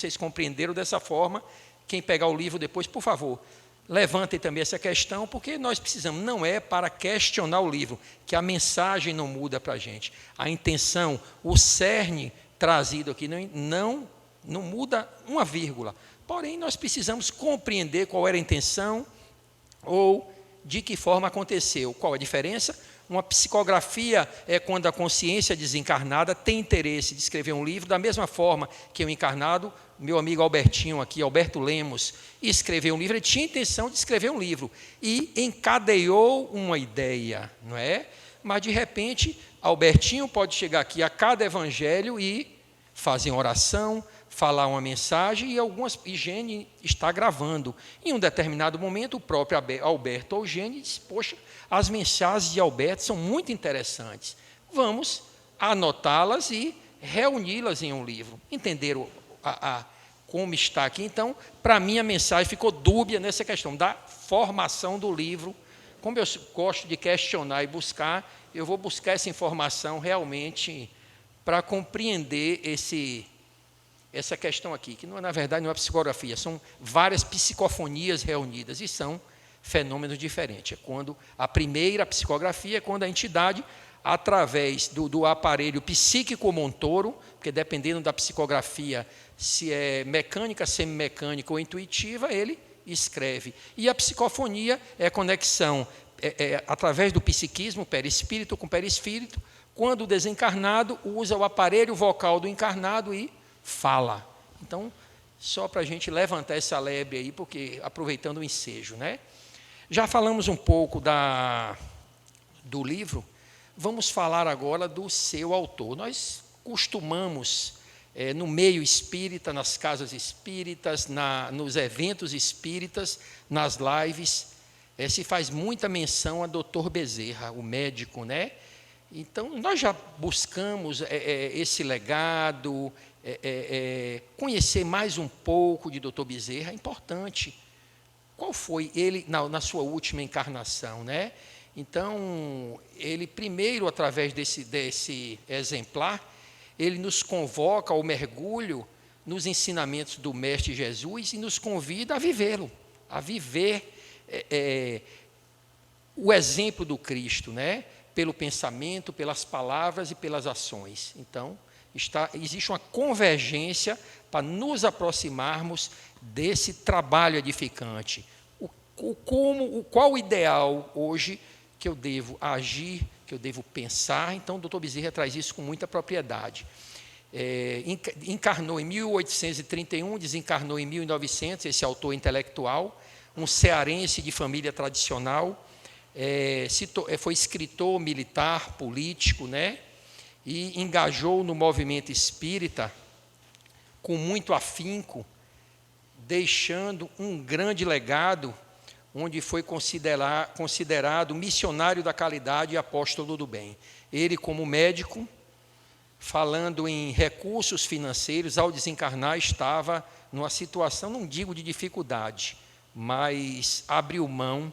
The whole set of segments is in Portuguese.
vocês compreenderam dessa forma. Quem pegar o livro depois, por favor, levantem também essa questão, porque nós precisamos, não é para questionar o livro, que a mensagem não muda para a gente. A intenção, o cerne trazido aqui, não muda uma vírgula. Porém, nós precisamos compreender qual era a intenção ou de que forma aconteceu. Qual a diferença? Uma psicografia é quando a consciência desencarnada tem interesse de escrever um livro, da mesma forma que o encarnado, meu amigo Albertinho aqui, Alberto Lemos, escreveu um livro, ele tinha intenção de escrever um livro e encadeou uma ideia, não é? Mas, de repente, Albertinho pode chegar aqui a cada evangelho e fazer uma oração, falar uma mensagem, e Gene está gravando. Em um determinado momento, o próprio Alberto ou Gene diz, poxa, as mensagens de Alberto são muito interessantes. Vamos anotá-las e reuni-las em um livro. Entenderam como está aqui? Então, para mim, a mensagem ficou dúbia nessa questão da formação do livro. Como eu gosto de questionar e buscar, eu vou buscar essa informação realmente para compreender essa questão aqui, que na verdade não é psicografia, são várias psicofonias reunidas, e são fenômenos diferentes. É quando a primeira psicografia é quando a entidade, através do aparelho psíquico montoro, porque dependendo da psicografia, se é mecânica, semimecânica ou intuitiva, ele escreve. E a psicofonia é a conexão através do psiquismo, perispírito com perispírito, quando o desencarnado usa o aparelho vocal do encarnado e fala. Então, só para a gente levantar essa lebre aí, porque aproveitando o ensejo, né? Já falamos um pouco do livro, vamos falar agora do seu autor. Nós costumamos, no meio espírita, nas casas espíritas, nos eventos espíritas, nas lives, se faz muita menção a Dr. Bezerra, o médico, né? Então, nós já buscamos esse legado, conhecer mais um pouco de Dr. Bezerra, é importante. Qual foi ele na sua última encarnação, né? Então, ele primeiro, através desse exemplar, ele nos convoca ao mergulho nos ensinamentos do Mestre Jesus e nos convida a vivê-lo, a viver o exemplo do Cristo, né? Pelo pensamento, pelas palavras e pelas ações. Então, existe uma convergência para nos aproximarmos desse trabalho edificante. Qual o ideal hoje que eu devo agir, que eu devo pensar? Então, o Dr. Bezerra traz isso com muita propriedade. Encarnou em 1831, desencarnou em 1900, esse autor intelectual, um cearense de família tradicional, foi escritor, militar, político, né? E engajou no movimento espírita com muito afinco, deixando um grande legado, onde foi considerado missionário da caridade e apóstolo do bem. Ele, como médico, falando em recursos financeiros, ao desencarnar, estava numa situação, não digo de dificuldade, mas abriu mão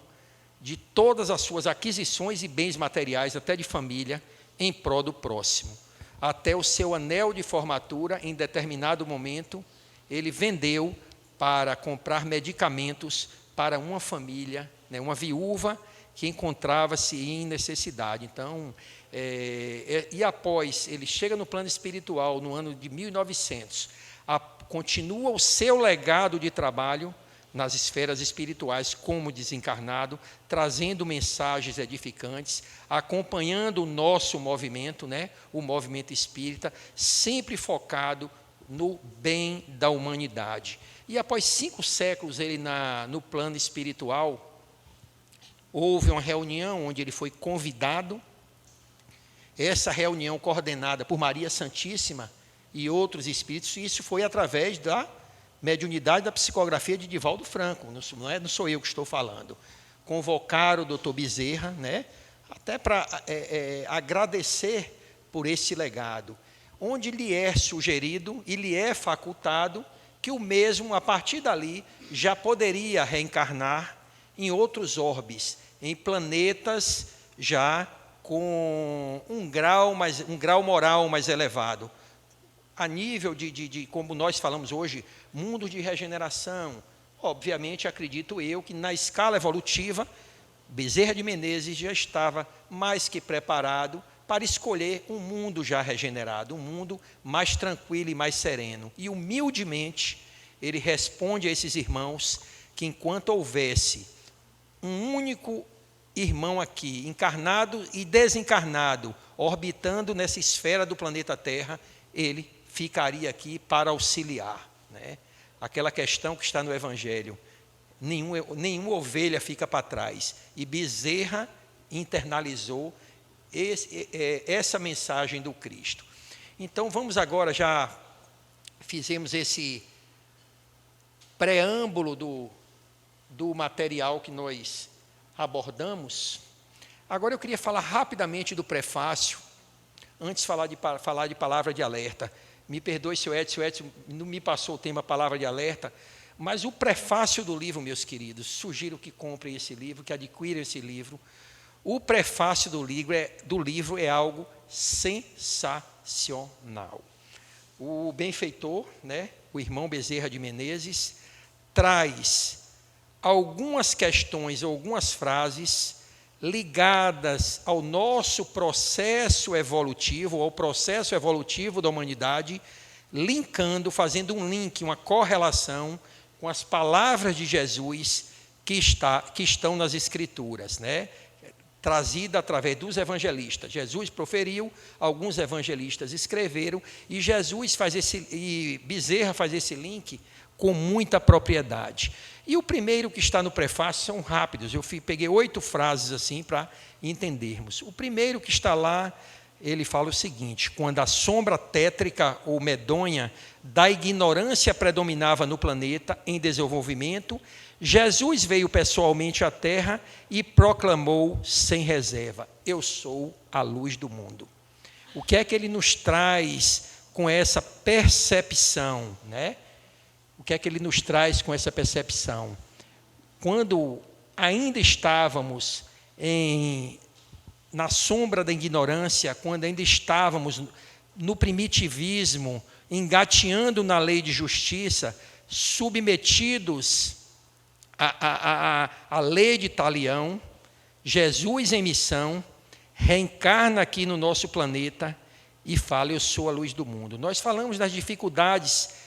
de todas as suas aquisições e bens materiais, até de família, em prol do próximo. Até o seu anel de formatura, em determinado momento, ele vendeu para comprar medicamentos para uma família, né, uma viúva que encontrava-se em necessidade. Então, e após, ele chega no plano espiritual, no ano de 1900, continua o seu legado de trabalho nas esferas espirituais como desencarnado, trazendo mensagens edificantes, acompanhando o nosso movimento, né, o movimento espírita, sempre focado no bem da humanidade. E após 5 séculos ele no plano espiritual, houve uma reunião onde ele foi convidado, essa reunião coordenada por Maria Santíssima e outros espíritos, e isso foi através da mediunidade da psicografia de Divaldo Franco, não sou eu que estou falando. Convocaram o Dr. Bezerra, né, até para agradecer por esse legado, onde lhe é sugerido e lhe é facultado que o mesmo, a partir dali, já poderia reencarnar em outros orbes, em planetas já com um grau moral mais elevado. a nível de como nós falamos hoje, mundo de regeneração, obviamente, acredito eu que na escala evolutiva, Bezerra de Menezes já estava mais que preparado para escolher um mundo já regenerado, um mundo mais tranquilo e mais sereno. E humildemente ele responde a esses irmãos que enquanto houvesse um único irmão aqui, encarnado e desencarnado, orbitando nessa esfera do planeta Terra, ele ficaria aqui para auxiliar, né? Aquela questão que está no Evangelho, nenhuma ovelha fica para trás. E Bezerra internalizou essa mensagem do Cristo. Então vamos agora, já fizemos esse preâmbulo do material que nós abordamos. Agora eu queria falar rapidamente do prefácio, antes de falar de palavra de alerta. Me perdoe se o Edson não me passou o tema palavra de alerta, mas o prefácio do livro, meus queridos, sugiro que comprem esse livro, que adquiram esse livro. O prefácio do livro é algo sensacional. O benfeitor, né, o irmão Bezerra de Menezes, traz algumas questões, algumas frases ligadas ao nosso processo evolutivo, ao processo evolutivo da humanidade, linkando, fazendo um link, uma correlação com as palavras de Jesus que estão nas Escrituras, né? Trazida através dos evangelistas. Jesus proferiu, alguns evangelistas escreveram, e Bezerra faz esse link com muita propriedade. E o primeiro que está no prefácio são rápidos, eu peguei 8 frases assim para entendermos. O primeiro que está lá, ele fala o seguinte: quando a sombra tétrica ou medonha da ignorância predominava no planeta em desenvolvimento, Jesus veio pessoalmente à Terra e proclamou sem reserva: eu sou a luz do mundo. O que é que ele nos traz com essa percepção, né? O que é que ele nos traz com essa percepção? Quando ainda estávamos na sombra da ignorância, quando ainda estávamos no primitivismo, engateando na lei de justiça, submetidos à lei de Talião, Jesus em missão, reencarna aqui no nosso planeta e fala: eu sou a luz do mundo. Nós falamos das dificuldades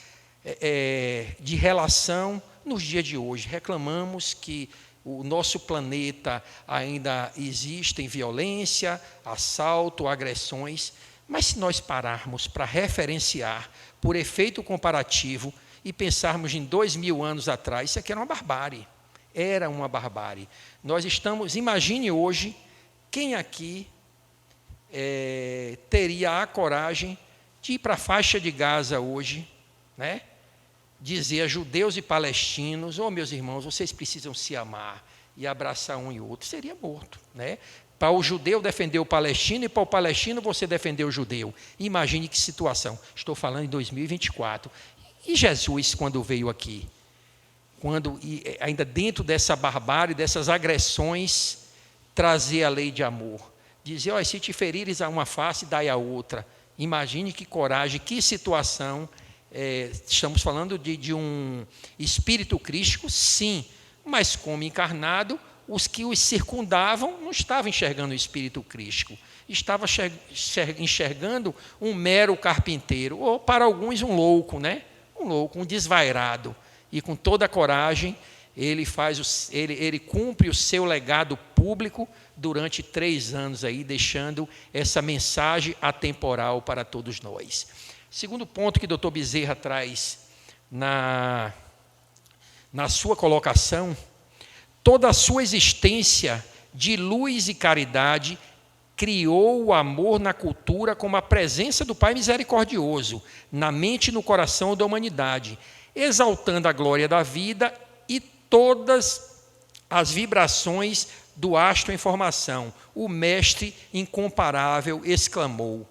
de relação nos dias de hoje. Reclamamos que o nosso planeta ainda existe violência, assalto, agressões, mas se nós pararmos para referenciar por efeito comparativo e pensarmos em 2000 anos atrás, isso aqui era uma barbárie. Era uma barbárie. Imagine hoje, quem aqui teria a coragem de ir para a faixa de Gaza hoje, né? Dizer a judeus e palestinos: oh, meus irmãos, vocês precisam se amar e abraçar um e outro. Seria morto, né? Para o judeu defender o palestino e para o palestino você defender o judeu. Imagine que situação. Estou falando em 2024. E Jesus, quando veio aqui, ainda dentro dessa barbárie, dessas agressões, trazer a lei de amor. Dizer: oh, se te ferires a uma face, dai a outra. Imagine que coragem, que situação. Estamos falando de um espírito crístico, sim, mas como encarnado, os que os circundavam não estavam enxergando o espírito crístico, estavam enxergando um mero carpinteiro, ou para alguns um louco, né? Um louco, um desvairado. E com toda a coragem, ele cumpre o seu legado público durante 3 anos aí, deixando essa mensagem atemporal para todos nós. Segundo ponto que o Dr. Bezerra traz na sua colocação: toda a sua existência de luz e caridade criou o amor na cultura como a presença do Pai misericordioso na mente e no coração da humanidade, exaltando a glória da vida e todas as vibrações do astro em formação. O mestre incomparável exclamou: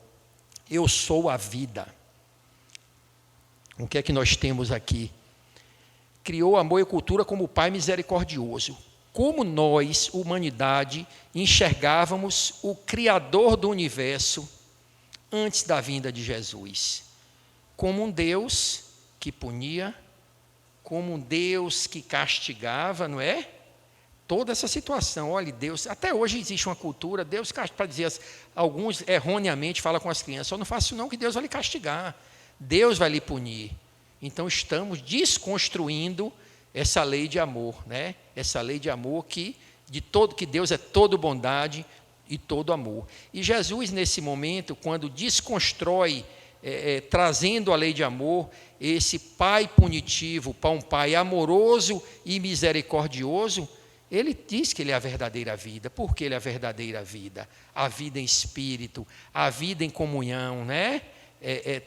eu sou a vida. O que é que nós temos aqui? Criou amor e cultura como o Pai misericordioso. Como nós, humanidade, enxergávamos o Criador do universo antes da vinda de Jesus? como um Deus que punia, como um Deus que castigava, não é? Toda essa situação, olha, Deus, até hoje existe uma cultura, Deus, para dizer, alguns erroneamente falam com as crianças, eu não faço não que Deus vai lhe castigar, Deus vai lhe punir. Então estamos desconstruindo essa lei de amor, né? Essa lei de amor que Deus é todo bondade e todo amor. E Jesus, nesse momento, quando desconstrói, trazendo a lei de amor, esse pai punitivo para um pai amoroso e misericordioso, ele diz que ele é a verdadeira vida. Por que ele é a verdadeira vida? A vida em espírito, a vida em comunhão, né?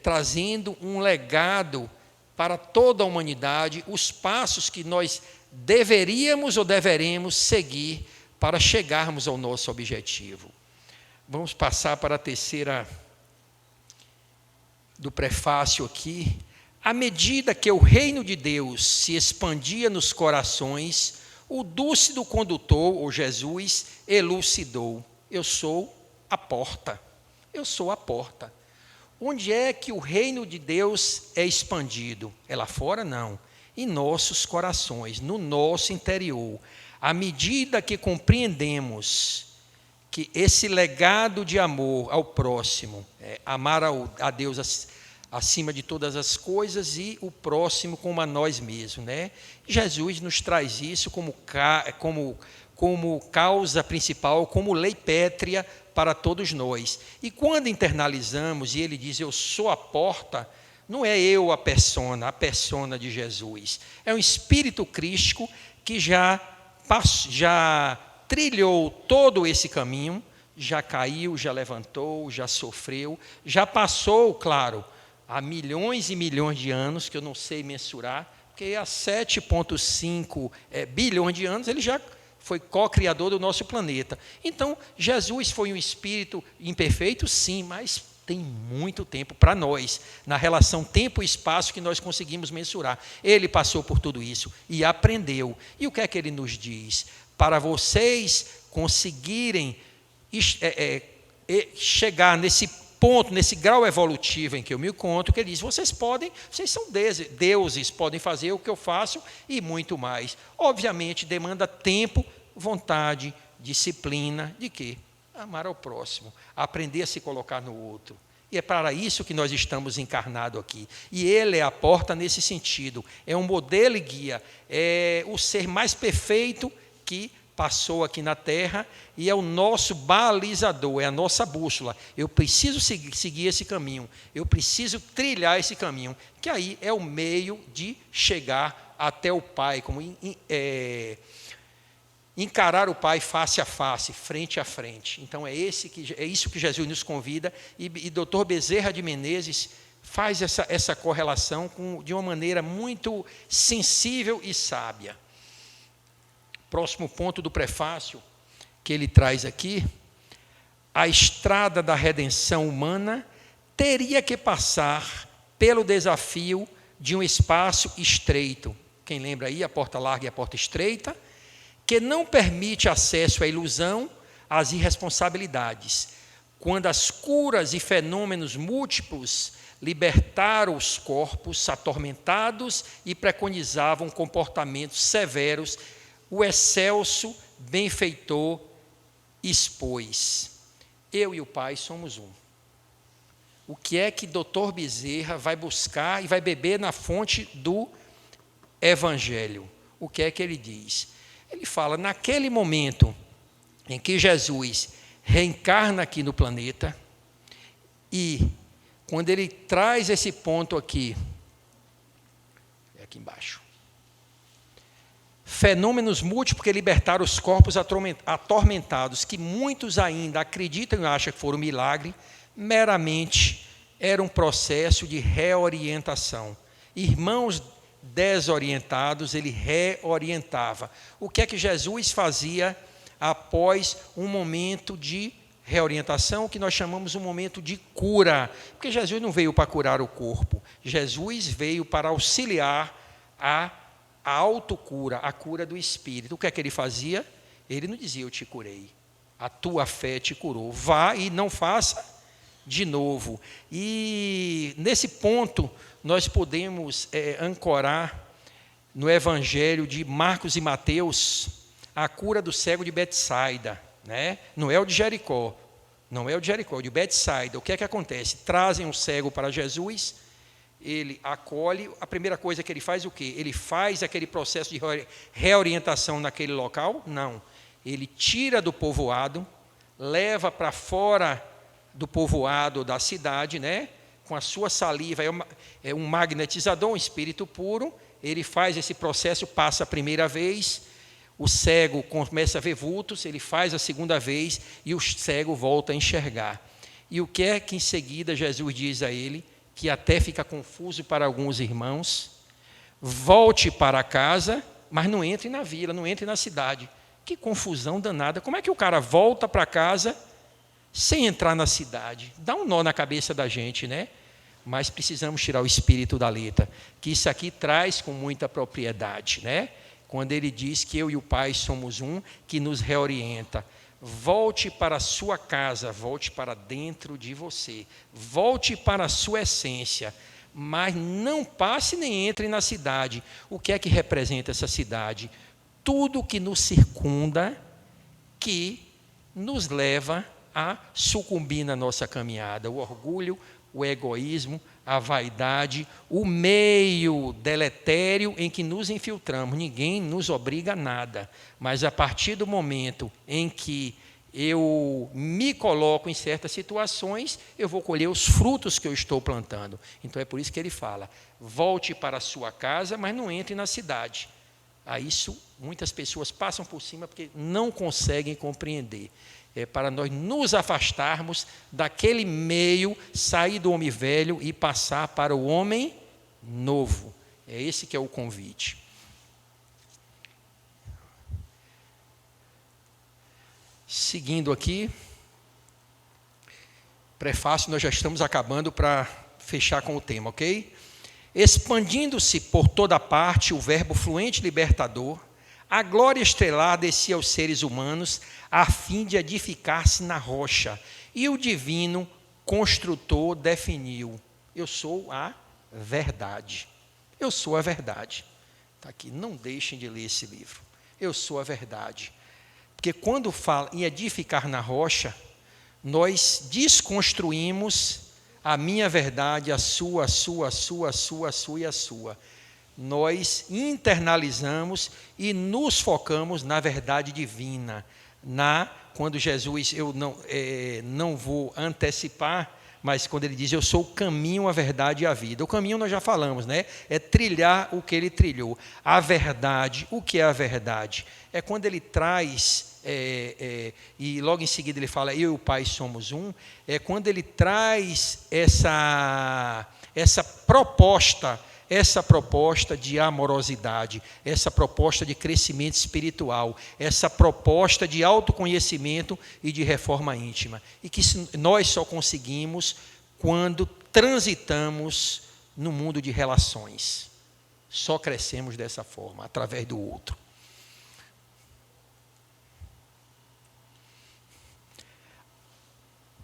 Trazendo um legado para toda a humanidade, os passos que nós deveríamos ou deveremos seguir para chegarmos ao nosso objetivo. Vamos passar para a terceira do prefácio aqui. À medida que o reino de Deus se expandia nos corações, o dúcido condutor, ou Jesus, elucidou: eu sou a porta. Eu sou a porta. Onde é que o reino de Deus é expandido? É lá fora? Não. Em nossos corações, no nosso interior. À medida que compreendemos que esse legado de amor ao próximo, amar a Deus acima de todas as coisas e o próximo como a nós mesmos, né? Jesus nos traz isso como causa principal, como lei pétrea para todos nós. E quando internalizamos, e ele diz, eu sou a porta, não é eu a persona de Jesus. É um espírito crístico que já trilhou todo esse caminho, já caiu, já levantou, já sofreu, já passou, claro, há milhões e milhões de anos, que eu não sei mensurar, porque há 7,5 bilhões de anos ele já foi co-criador do nosso planeta. Então, Jesus foi um espírito imperfeito, sim, mas tem muito tempo para nós, na relação tempo e espaço que nós conseguimos mensurar. Ele passou por tudo isso e aprendeu. E o que é que ele nos diz? Para vocês conseguirem chegar nesse ponto, nesse grau evolutivo em que eu me encontro, que ele diz, vocês são deuses, podem fazer o que eu faço e muito mais. Obviamente, demanda tempo, vontade, disciplina, de quê? Amar ao próximo, aprender a se colocar no outro. E é para isso que nós estamos encarnados aqui. E ele é a porta nesse sentido. É um modelo e guia. É o ser mais perfeito que passou aqui na Terra e é o nosso balizador, é a nossa bússola. Eu preciso seguir esse caminho. Eu preciso trilhar esse caminho. Que aí é o meio de chegar até o Pai, como encarar o Pai face a face, frente a frente. Então é isso que Jesus nos convida, e Dr. Bezerra de Menezes faz essa correlação de uma maneira muito sensível e sábia. Próximo ponto do prefácio que ele traz aqui: a estrada da redenção humana teria que passar pelo desafio de um espaço estreito. Quem lembra aí, a porta larga e a porta estreita, que não permite acesso à ilusão, às irresponsabilidades. Quando as curas e fenômenos múltiplos libertaram os corpos atormentados e preconizavam comportamentos severos, o excelso benfeitor expôs: eu e o Pai somos um. O que é que Dr. Bezerra vai buscar e vai beber na fonte do Evangelho? O que é que ele diz? Ele fala, naquele momento em que Jesus reencarna aqui no planeta, e quando ele traz esse ponto aqui embaixo, fenômenos múltiplos que libertaram os corpos atormentados, que muitos ainda acreditam e acham que foram um milagre, meramente era um processo de reorientação. Irmãos desorientados, ele reorientava. O que é que Jesus fazia após um momento de reorientação, que nós chamamos um momento de cura? Porque Jesus não veio para curar o corpo, Jesus veio para auxiliar a autocura, a cura do espírito. O que é que ele fazia? Ele não dizia, eu te curei, a tua fé te curou, vá e não faça de novo. E nesse ponto nós podemos ancorar no Evangelho de Marcos e Mateus a cura do cego de Betsaida, né? Não é o de Jericó, não é o de Jericó, é o de Betsaida. O que é que acontece? Trazem um cego para Jesus, ele acolhe, a primeira coisa que ele faz o quê? Ele faz aquele processo de reorientação naquele local? Não. Ele tira do povoado, leva para fora do povoado da cidade, né? Com a sua saliva, é um magnetizador, um espírito puro. Ele faz esse processo, passa a primeira vez, o cego começa a ver vultos, ele faz a segunda vez e o cego volta a enxergar. E o que é que em seguida Jesus diz a ele, que até fica confuso para alguns irmãos? Volte para casa, mas não entre na vila, não entre na cidade. Que confusão danada. Como é que o cara volta para casa sem entrar na cidade? Dá um nó na cabeça da gente, né? Mas precisamos tirar o espírito da letra, que isso aqui traz com muita propriedade, né? Quando ele diz que eu e o Pai somos um, que nos reorienta. Volte para a sua casa, volte para dentro de você, volte para a sua essência, mas não passe nem entre na cidade. O que é que representa essa cidade? Tudo que nos circunda, que nos leva a sucumbir na nossa caminhada. O orgulho, o egoísmo, a vaidade, o meio deletério em que nos infiltramos. Ninguém nos obriga a nada, mas a partir do momento em que eu me coloco em certas situações, eu vou colher os frutos que eu estou plantando. Então é por isso que ele fala, volte para a sua casa, mas não entre na cidade. A isso muitas pessoas passam por cima porque não conseguem compreender. É para nós nos afastarmos daquele meio, sair do homem velho e passar para o homem novo. É esse que é o convite. Seguindo aqui, prefácio, nós já estamos acabando para fechar com o tema, ok? Expandindo-se por toda parte o verbo fluente libertador, a glória estelar descia aos seres humanos a fim de edificar-se na rocha. E o divino construtor definiu, eu sou a verdade. Eu sou a verdade. Está aqui, não deixem de ler esse livro. Eu sou a verdade. Porque quando fala em edificar na rocha, nós desconstruímos a minha verdade, a sua e a sua. Nós internalizamos e nos focamos na verdade divina. Quando Jesus, eu não vou antecipar, mas quando ele diz, eu sou o caminho, a verdade e a vida. O caminho nós já falamos, né? É trilhar o que ele trilhou. A verdade, o que é a verdade? É quando ele traz, e logo em seguida ele fala, eu e o Pai somos um, é quando ele traz essa proposta de amorosidade, essa proposta de crescimento espiritual, essa proposta de autoconhecimento e de reforma íntima. E que nós só conseguimos quando transitamos no mundo de relações. Só crescemos dessa forma, através do outro.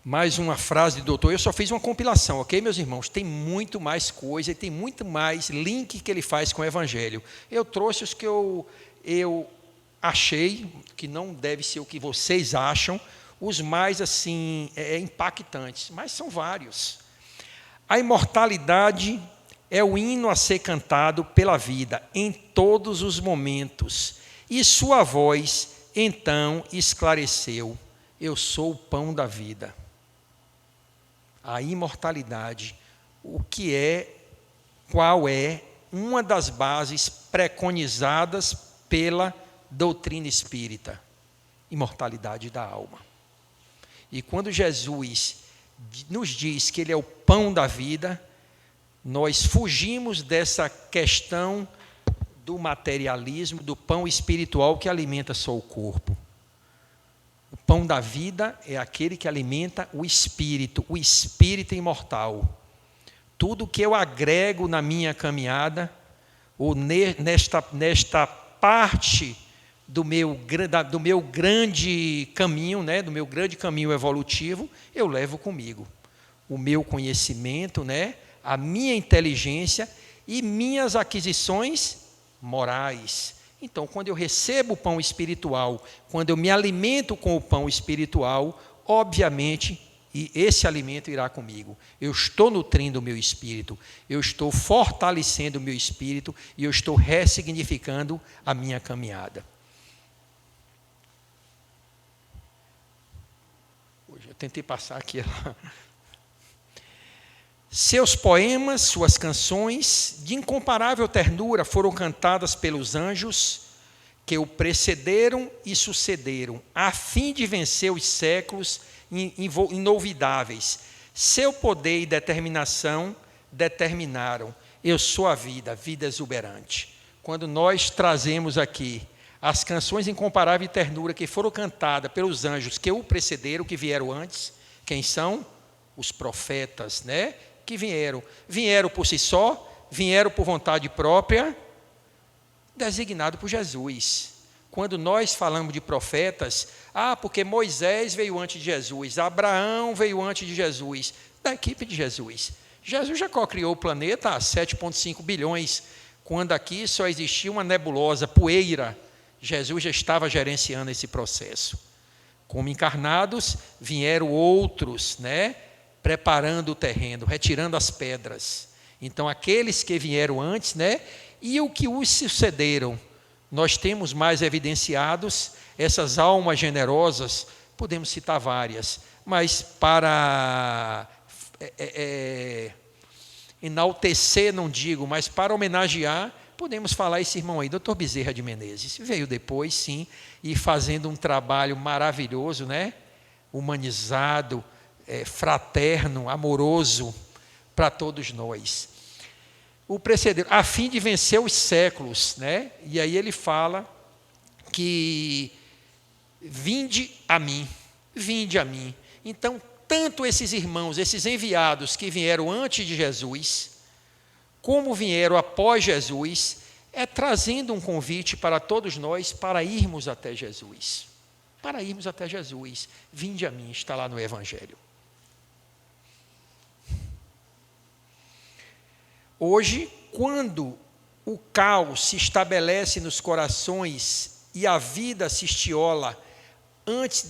Mais uma frase do doutor, eu só fiz uma compilação, ok, meus irmãos? Tem muito mais coisa e tem muito mais link que ele faz com o Evangelho. Eu trouxe os que eu achei, que não deve ser o que vocês acham, os mais assim impactantes, mas são vários. A imortalidade é o hino a ser cantado pela vida em todos os momentos, e sua voz então esclareceu, eu sou o pão da vida. A imortalidade, qual é uma das bases preconizadas pela doutrina espírita? Imortalidade da alma. E quando Jesus nos diz que ele é o pão da vida, nós fugimos dessa questão do materialismo, do pão espiritual que alimenta só o corpo. O pão da vida é aquele que alimenta o espírito imortal. Tudo que eu agrego na minha caminhada, ou nesta parte do meu grande caminho, né, do meu grande caminho evolutivo, eu levo comigo. o meu conhecimento, né? A minha inteligência e minhas aquisições morais. Então, quando eu recebo o pão espiritual, quando eu me alimento com o pão espiritual, obviamente, e esse alimento irá comigo. Eu estou nutrindo o meu espírito, eu estou fortalecendo o meu espírito e eu estou ressignificando a minha caminhada. Hoje eu tentei passar aqui. Seus poemas, suas canções, de incomparável ternura, foram cantadas pelos anjos que o precederam e sucederam, a fim de vencer os séculos inolvidáveis. Seu poder e determinação determinaram. Eu sou a vida exuberante. Quando nós trazemos aqui as canções de incomparável ternura que foram cantadas pelos anjos que o precederam, que vieram antes, quem são? Os profetas, né? Que vieram por si só, vieram por vontade própria, designado por Jesus. Quando nós falamos de profetas, porque Moisés veio antes de Jesus, Abraão veio antes de Jesus, da equipe de Jesus. Jesus já criou o planeta há 7,5 bilhões, quando aqui só existia uma nebulosa, poeira. Jesus já estava gerenciando esse processo. Como encarnados, vieram outros, né? Preparando o terreno, retirando as pedras. Então, aqueles que vieram antes, né? E o que os sucederam, nós temos mais evidenciados essas almas generosas, podemos citar várias, mas para enaltecer, não digo, mas para homenagear, podemos falar esse irmão aí, Dr. Bezerra de Menezes. Veio depois, sim, e fazendo um trabalho maravilhoso, né? Humanizado, fraterno, amoroso para todos nós. O precedeu, a fim de vencer os séculos, né? E aí ele fala que vinde a mim. Então, tanto esses irmãos, esses enviados que vieram antes de Jesus, como vieram após Jesus, trazendo um convite para todos nós para irmos até Jesus. Para irmos até Jesus. Vinde a mim, está lá no Evangelho. Hoje, quando o caos se estabelece nos corações e a vida se estiola antes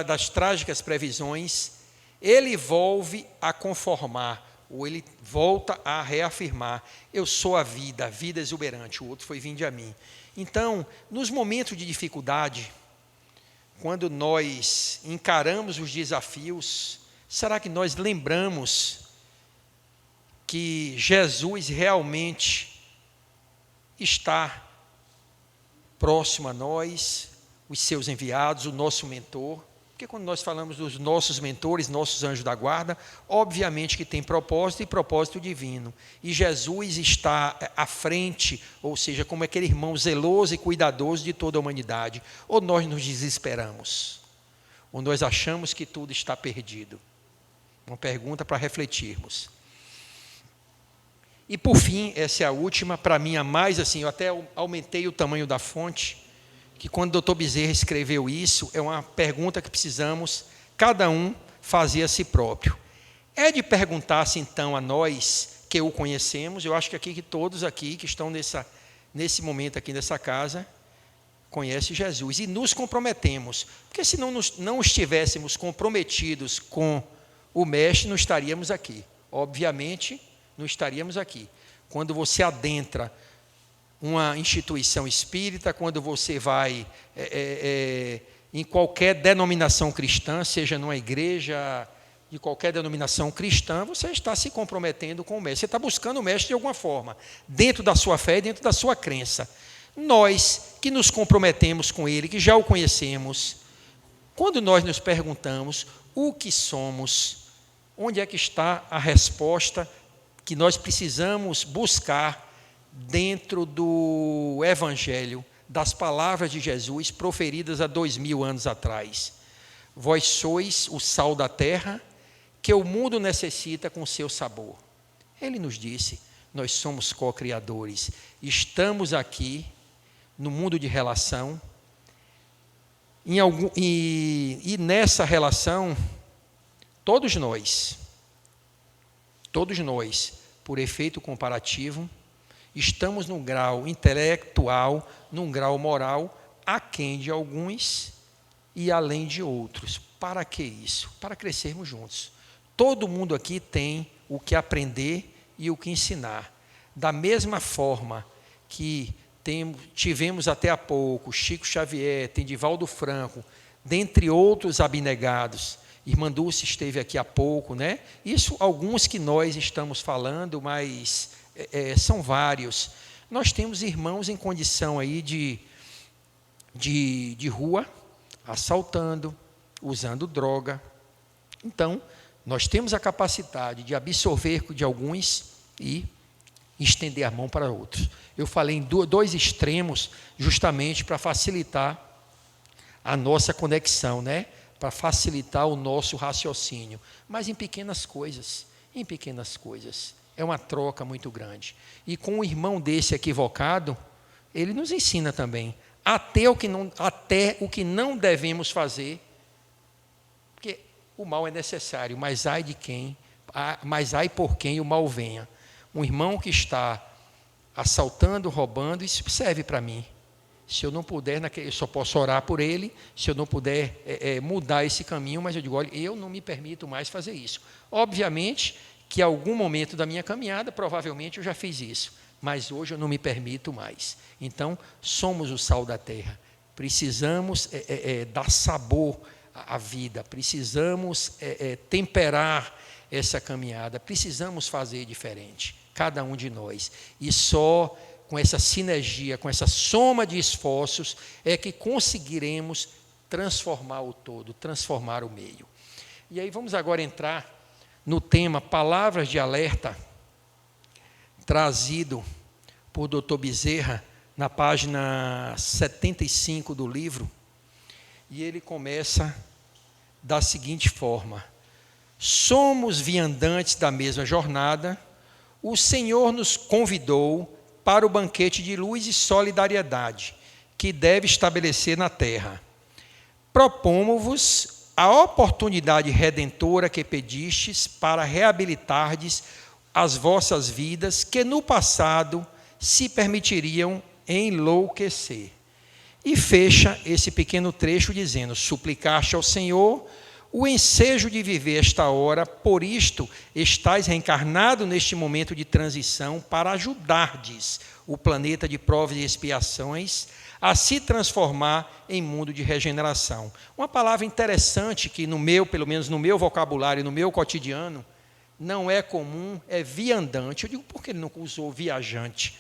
das trágicas previsões, ele volve a conformar, ou ele volta a reafirmar: eu sou a vida exuberante, o outro foi vinde a mim. Então, nos momentos de dificuldade, quando nós encaramos os desafios, será que nós lembramos que Jesus realmente está próximo a nós, os seus enviados, o nosso mentor? Porque quando nós falamos dos nossos mentores, nossos anjos da guarda, obviamente que tem propósito e propósito divino. E Jesus está à frente, ou seja, como aquele irmão zeloso e cuidadoso de toda a humanidade. Ou nós nos desesperamos, ou nós achamos que tudo está perdido. Uma pergunta para refletirmos. E por fim, essa é a última, para mim a mais assim, eu até aumentei o tamanho da fonte, que quando o Dr. Bezerra escreveu isso, é uma pergunta que precisamos, cada um, fazer a si próprio. É de perguntar-se então a nós, que o conhecemos, eu acho que todos aqui que estão nesse momento aqui nessa casa, conhecem Jesus, e nos comprometemos, porque se não estivéssemos comprometidos com o Mestre, não estaríamos aqui. Obviamente, não estaríamos aqui. Quando você adentra uma instituição espírita, quando você vai em qualquer denominação cristã, seja numa igreja de qualquer denominação cristã, você está se comprometendo com o Mestre. Você está buscando o Mestre de alguma forma, dentro da sua fé e dentro da sua crença. Nós que nos comprometemos com Ele, que já o conhecemos, quando nós nos perguntamos o que somos, onde é que está a resposta que nós precisamos buscar dentro do Evangelho, das palavras de Jesus proferidas há 2000 anos atrás? Vós sois o sal da terra, que o mundo necessita com seu sabor. Ele nos disse, nós somos co-criadores, estamos aqui no mundo de relação, e nessa relação, todos nós, por efeito comparativo, estamos num grau intelectual, num grau moral, aquém de alguns e além de outros. Para que isso? Para crescermos juntos. Todo mundo aqui tem o que aprender e o que ensinar. Da mesma forma que tivemos até há pouco Chico Xavier, tem Divaldo Franco, dentre outros abnegados. Irmã Dulce esteve aqui há pouco, né? Isso, alguns que nós estamos falando, mas são vários. Nós temos irmãos em condição aí de rua, assaltando, usando droga. Então, nós temos a capacidade de absorver de alguns e estender a mão para outros. Eu falei em dois extremos, justamente para facilitar a nossa conexão, né? Para facilitar o nosso raciocínio. Mas em pequenas coisas. É uma troca muito grande. E com um irmão desse equivocado, ele nos ensina também até o que não devemos fazer, porque o mal é necessário, mas ai por quem o mal venha. Um irmão que está assaltando, roubando, isso serve para mim. Se eu não puder, eu só posso orar por ele, se eu não puder mudar esse caminho, mas eu digo, olha, eu não me permito mais fazer isso. Obviamente que em algum momento da minha caminhada, provavelmente eu já fiz isso, mas hoje eu não me permito mais. Então, somos o sal da terra, precisamos dar sabor à vida, precisamos temperar essa caminhada, precisamos fazer diferente, cada um de nós, e só com essa sinergia, com essa soma de esforços, é que conseguiremos transformar o todo, transformar o meio. E aí vamos agora entrar no tema Palavras de Alerta, trazido por Dr. Bezerra, na página 75 do livro, e ele começa da seguinte forma: somos viandantes da mesma jornada, o Senhor nos convidou para o banquete de luz e solidariedade que deve estabelecer na terra. Propomos-vos a oportunidade redentora que pedistes para reabilitardes as vossas vidas que no passado se permitiriam enlouquecer. E fecha esse pequeno trecho dizendo: suplicaste ao Senhor o ensejo de viver esta hora, por isto estais reencarnado neste momento de transição para ajudardes o planeta de provas e expiações a se transformar em mundo de regeneração. Uma palavra interessante que pelo menos no meu vocabulário, no meu cotidiano, não é comum, é viandante. Eu digo, por que ele não usou viajante?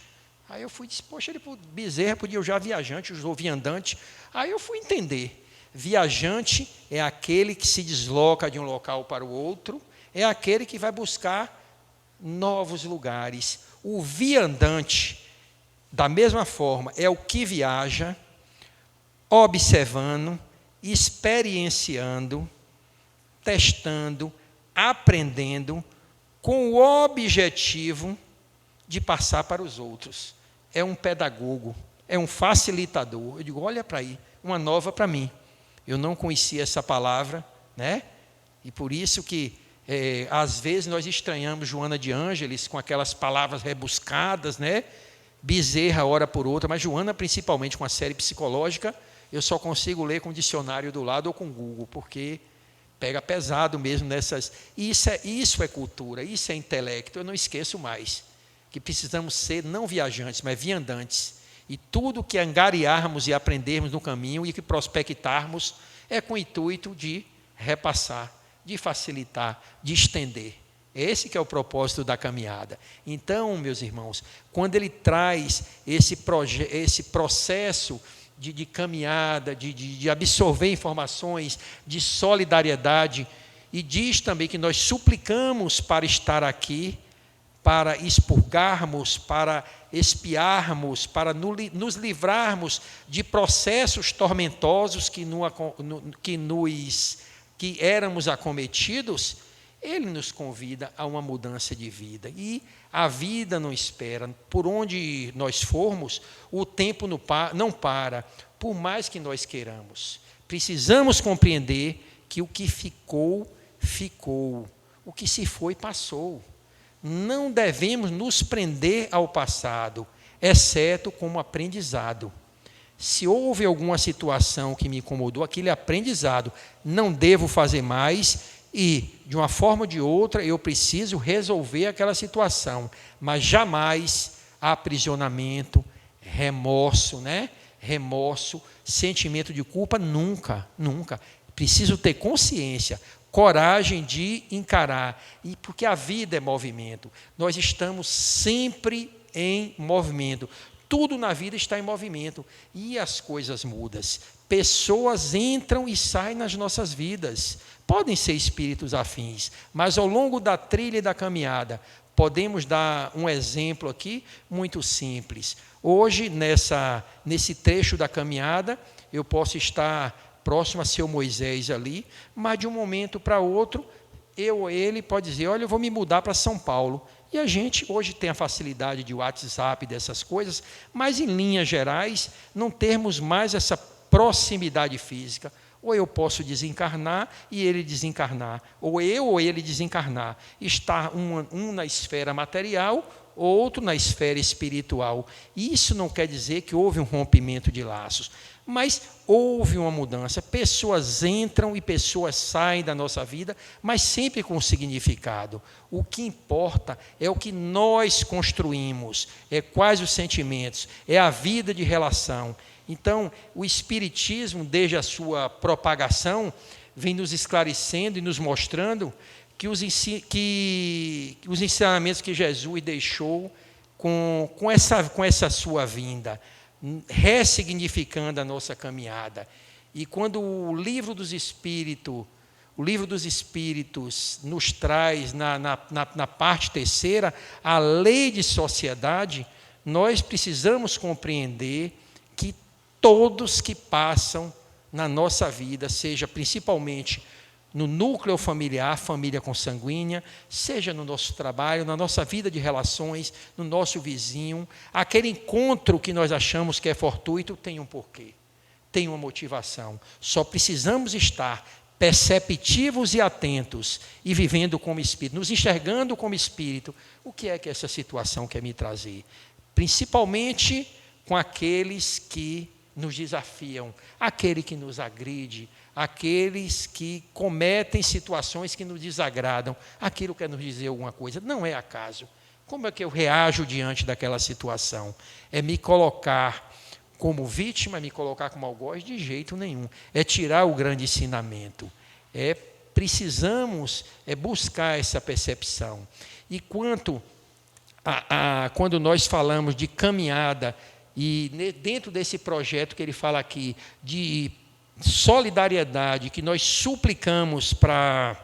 Aí eu disse, poxa, Bezerra podia usar viajante, usou viandante. Aí eu fui entender. Viajante é aquele que se desloca de um local para o outro, é aquele que vai buscar novos lugares. O viandante, da mesma forma, é o que viaja, observando, experienciando, testando, aprendendo, com o objetivo de passar para os outros. É um pedagogo, é um facilitador. Eu digo, olha para aí, uma nova para mim. Eu não conhecia essa palavra, né? E por isso que, às vezes, nós estranhamos Joana de Ângeles com aquelas palavras rebuscadas, né? Bezerra, hora por outra, mas Joana, principalmente com a série psicológica, eu só consigo ler com o dicionário do lado ou com o Google, porque pega pesado mesmo nessas... Isso é cultura, isso é intelecto, eu não esqueço mais, que precisamos ser não viajantes, mas viandantes. E tudo que angariarmos e aprendermos no caminho e que prospectarmos é com o intuito de repassar, de facilitar, de estender. Esse que é o propósito da caminhada. Então, meus irmãos, quando ele traz esse processo de caminhada, de absorver informações, de solidariedade, e diz também que nós suplicamos para estar aqui, para expurgarmos, para expiarmos, para nos livrarmos de processos tormentosos que éramos acometidos, ele nos convida a uma mudança de vida. E a vida não espera. Por onde nós formos, o tempo não para, por mais que nós queiramos. Precisamos compreender que o que ficou ficou. O que se foi, passou. Não devemos nos prender ao passado, exceto como aprendizado. Se houve alguma situação que me incomodou, aquilo é aprendizado. Não devo fazer mais e, de uma forma ou de outra, eu preciso resolver aquela situação. Mas jamais aprisionamento, remorso, remorso, sentimento de culpa, nunca, nunca. Preciso ter consciência, coragem de encarar, e porque a vida é movimento, nós estamos sempre em movimento, tudo na vida está em movimento, e as coisas mudam, pessoas entram e saem nas nossas vidas, podem ser espíritos afins, mas ao longo da trilha e da caminhada, podemos dar um exemplo aqui muito simples. Hoje, nesse trecho da caminhada, eu posso estar próximo a seu Moisés ali, mas de um momento para outro, eu ou ele pode dizer, olha, eu vou me mudar para São Paulo. E a gente hoje tem a facilidade de WhatsApp, dessas coisas, mas em linhas gerais, não termos mais essa proximidade física. Ou eu posso desencarnar e ele desencarnar, ou eu ou ele desencarnar. Estar um na esfera material, outro na esfera espiritual. Isso não quer dizer que houve um rompimento de laços, mas houve uma mudança. Pessoas entram e pessoas saem da nossa vida, mas sempre com significado. O que importa é o que nós construímos, é quais os sentimentos, é a vida de relação. Então, o Espiritismo, desde a sua propagação, vem nos esclarecendo e nos mostrando que os ensinamentos que Jesus deixou com essa sua vinda, ressignificando a nossa caminhada. E quando o livro dos Espíritos nos traz, na parte terceira, a lei de sociedade, nós precisamos compreender que todos que passam na nossa vida, seja principalmente no núcleo familiar, família consanguínea, seja no nosso trabalho, na nossa vida de relações, no nosso vizinho, aquele encontro que nós achamos que é fortuito, tem um porquê, tem uma motivação. Só precisamos estar perceptivos e atentos e vivendo como espírito, nos enxergando como espírito. O que é que essa situação quer me trazer? Principalmente com aqueles que nos desafiam, aquele que nos agride, aqueles que cometem situações que nos desagradam, aquilo quer nos dizer alguma coisa, não é acaso. Como é que eu reajo diante daquela situação? É me colocar como vítima, é me colocar como algoz? De jeito nenhum. É tirar o grande ensinamento. Precisamos buscar essa percepção. E quando nós falamos de caminhada, e dentro desse projeto que ele fala aqui, de solidariedade, que nós suplicamos para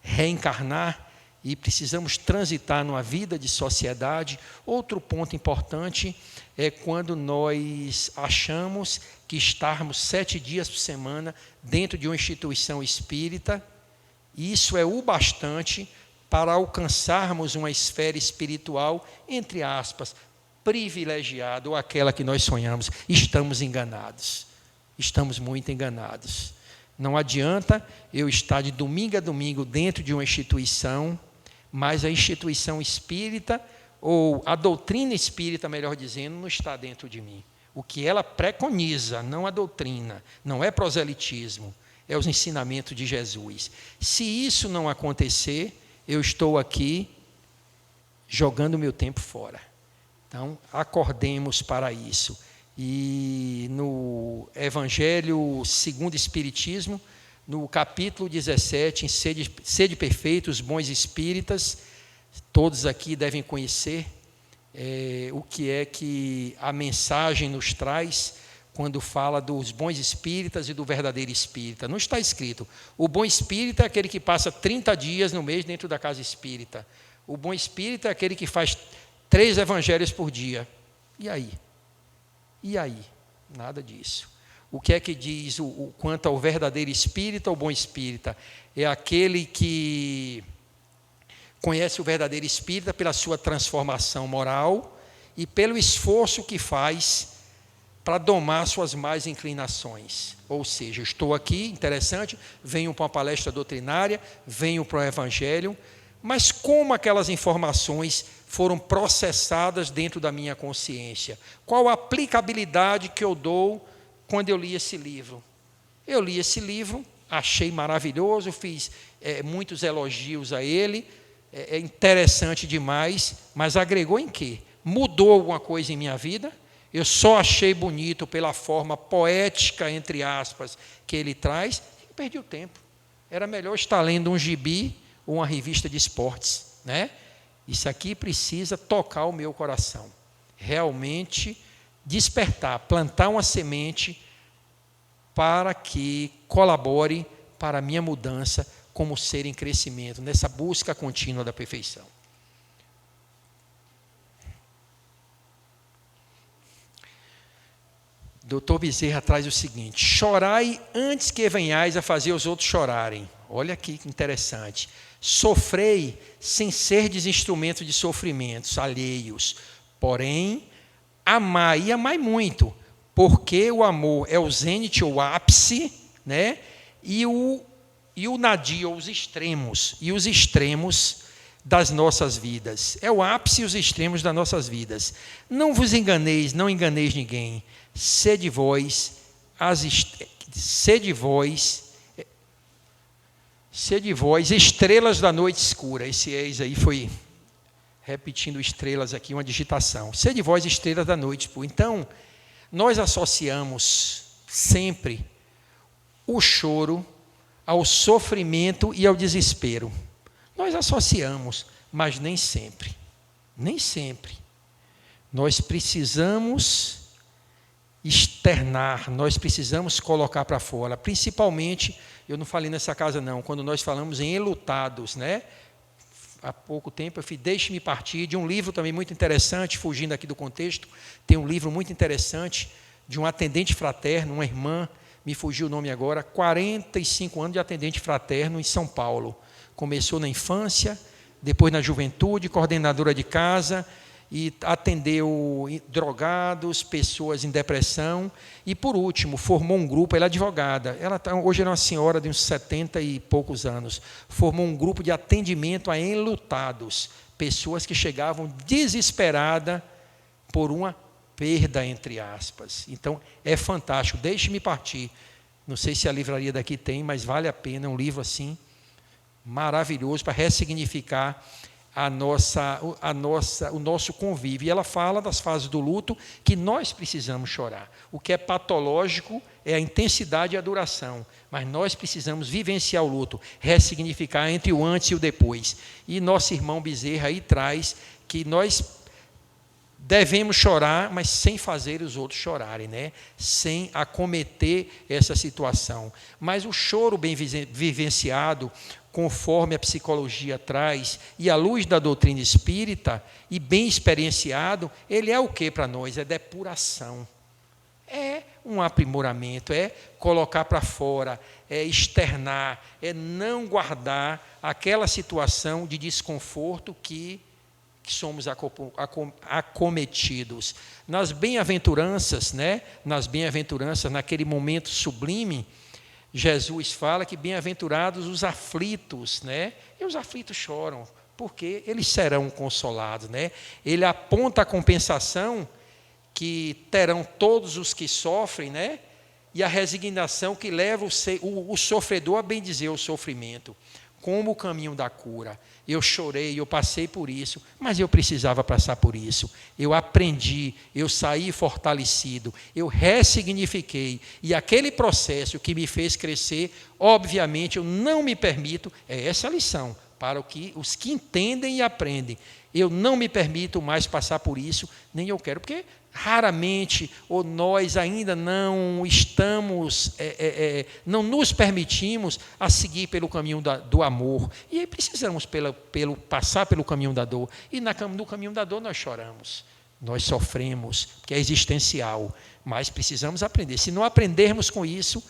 reencarnar e precisamos transitar numa vida de sociedade, outro ponto importante é quando nós achamos que estarmos 7 dias por semana dentro de uma instituição espírita, isso é o bastante para alcançarmos uma esfera espiritual, entre aspas, privilegiada, ou aquela que nós sonhamos. Estamos enganados. Estamos muito enganados. Não adianta eu estar de domingo a domingo dentro de uma instituição, mas a instituição espírita, ou a doutrina espírita, melhor dizendo, não está dentro de mim. O que ela preconiza, não a doutrina, não é proselitismo, é os ensinamentos de Jesus. Se isso não acontecer, eu estou aqui jogando meu tempo fora. Então, acordemos para isso. E no Evangelho segundo o Espiritismo, no capítulo 17, em Sede Perfeitos, Bons Espíritas, todos aqui devem conhecer o que é que a mensagem nos traz quando fala dos bons espíritas e do verdadeiro espírita. Não está escrito. O bom espírita é aquele que passa 30 dias no mês dentro da casa espírita. O bom espírita é aquele que faz 3 evangelhos por dia. E aí? E aí? Nada disso. O que é que diz quanto ao verdadeiro espírita ou bom espírita? É aquele que conhece o verdadeiro espírita pela sua transformação moral e pelo esforço que faz para domar suas más inclinações. Ou seja, estou aqui, interessante, venho para uma palestra doutrinária, venho para o Evangelho, mas como aquelas informações foram processadas dentro da minha consciência? Qual a aplicabilidade que eu dou quando eu li esse livro? Eu li esse livro, achei maravilhoso, fiz muitos elogios a ele, é interessante demais, mas agregou em quê? Mudou alguma coisa em minha vida? Eu só achei bonito pela forma poética, entre aspas, que ele traz, e perdi o tempo. Era melhor estar lendo um gibi ou uma revista de esportes, né? Isso aqui precisa tocar o meu coração. Realmente despertar, plantar uma semente para que colabore para a minha mudança como ser em crescimento, nessa busca contínua da perfeição. Dr. Bezerra traz o seguinte: chorai antes que venhais a fazer os outros chorarem. Olha que interessante. Sofrei sem serdes instrumento de sofrimentos alheios, porém amai, e amai muito, porque o amor é o zênite, o ápice, né? E o nadir, ou os extremos das nossas vidas. É o ápice e os extremos das nossas vidas. Não vos enganeis, não enganeis ninguém. Sede vós estrelas da noite escura. Esse eis aí foi repetindo estrelas aqui, uma digitação. Sede vós estrelas da noite escura. Então, nós associamos sempre o choro ao sofrimento e ao desespero. Nós associamos, mas nem sempre. Nem sempre. Nós precisamos externar, nós precisamos colocar para fora, principalmente, eu não falei nessa casa não, quando nós falamos em enlutados, né? Há pouco tempo eu fiz Deixe-me Partir, de um livro também muito interessante, fugindo aqui do contexto, tem um livro muito interessante, de um atendente fraterno, uma irmã, me fugiu o nome agora, 45 anos de atendente fraterno em São Paulo, começou na infância, depois na juventude, coordenadora de casa, e atendeu drogados, pessoas em depressão, e por último, formou um grupo, ela é advogada, hoje é uma senhora de uns 70 e poucos anos, formou um grupo de atendimento a enlutados, pessoas que chegavam desesperadas por uma perda, entre aspas. Então, é fantástico, Deixe-me Partir, não sei se a livraria daqui tem, mas vale a pena, é um livro assim, maravilhoso, para ressignificar o nosso convívio. E ela fala das fases do luto que nós precisamos chorar. O que é patológico é a intensidade e a duração, mas nós precisamos vivenciar o luto, ressignificar entre o antes e o depois. E nosso irmão Bezerra aí traz que nós devemos chorar, mas sem fazer os outros chorarem, né? Sem acometer essa situação. Mas o choro bem vivenciado, conforme a psicologia traz, e à luz da doutrina espírita, e bem experienciado, ele é o que para nós? É depuração. É um aprimoramento, é colocar para fora, é externar, é não guardar aquela situação de desconforto que somos acometidos. Nas bem-aventuranças, né? Nas bem-aventuranças, naquele momento sublime, Jesus fala que bem-aventurados os aflitos, né? E os aflitos choram, porque eles serão consolados, né? Ele aponta a compensação que terão todos os que sofrem, né? E a resignação que leva o sofredor a bendizer o sofrimento, como o caminho da cura. Eu chorei, eu passei por isso, mas eu precisava passar por isso. Eu aprendi, eu saí fortalecido, eu ressignifiquei. E aquele processo que me fez crescer, obviamente, eu não me permito, é essa a lição, para os que entendem e aprendem. Eu não me permito mais passar por isso, nem eu quero, porque raramente, ou nós ainda não estamos, não nos permitimos a seguir pelo caminho do amor. E aí precisamos passar pelo caminho da dor. E no caminho da dor nós choramos, nós sofremos, que é existencial, mas precisamos aprender. Se não aprendermos com isso,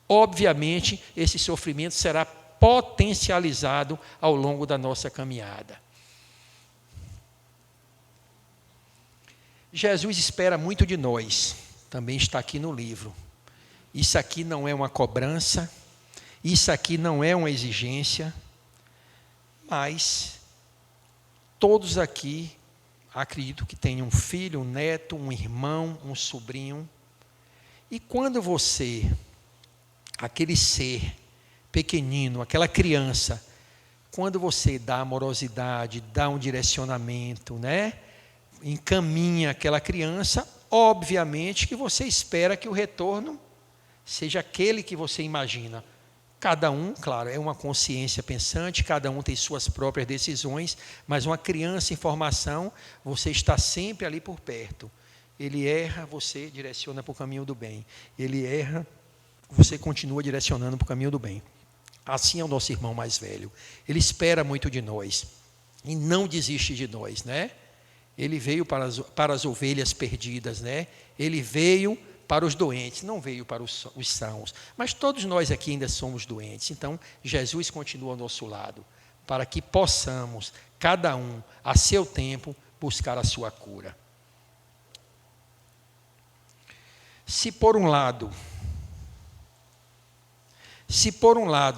obviamente, esse sofrimento será potencializado ao longo da nossa caminhada. Jesus espera muito de nós, também está aqui no livro. Isso aqui não é uma cobrança, isso aqui não é uma exigência, mas todos aqui, acredito que tem um filho, um neto, um irmão, um sobrinho. E quando você, aquele ser pequenino, aquela criança, quando você dá amorosidade, dá um direcionamento, né? Encaminha aquela criança, obviamente que você espera que o retorno seja aquele que você imagina. Cada um, claro, é uma consciência pensante, cada um tem suas próprias decisões, mas uma criança em formação, você está sempre ali por perto. Ele erra, você direciona para o caminho do bem. Ele erra, você continua direcionando para o caminho do bem. Assim é o nosso irmão mais velho. Ele espera muito de nós e não desiste de nós, né? Ele veio para as ovelhas perdidas, né? Ele veio para os doentes, não veio para os sãos. Mas todos nós aqui ainda somos doentes. Então, Jesus continua ao nosso lado, para que possamos, cada um, a seu tempo, buscar a sua cura. Se por um lado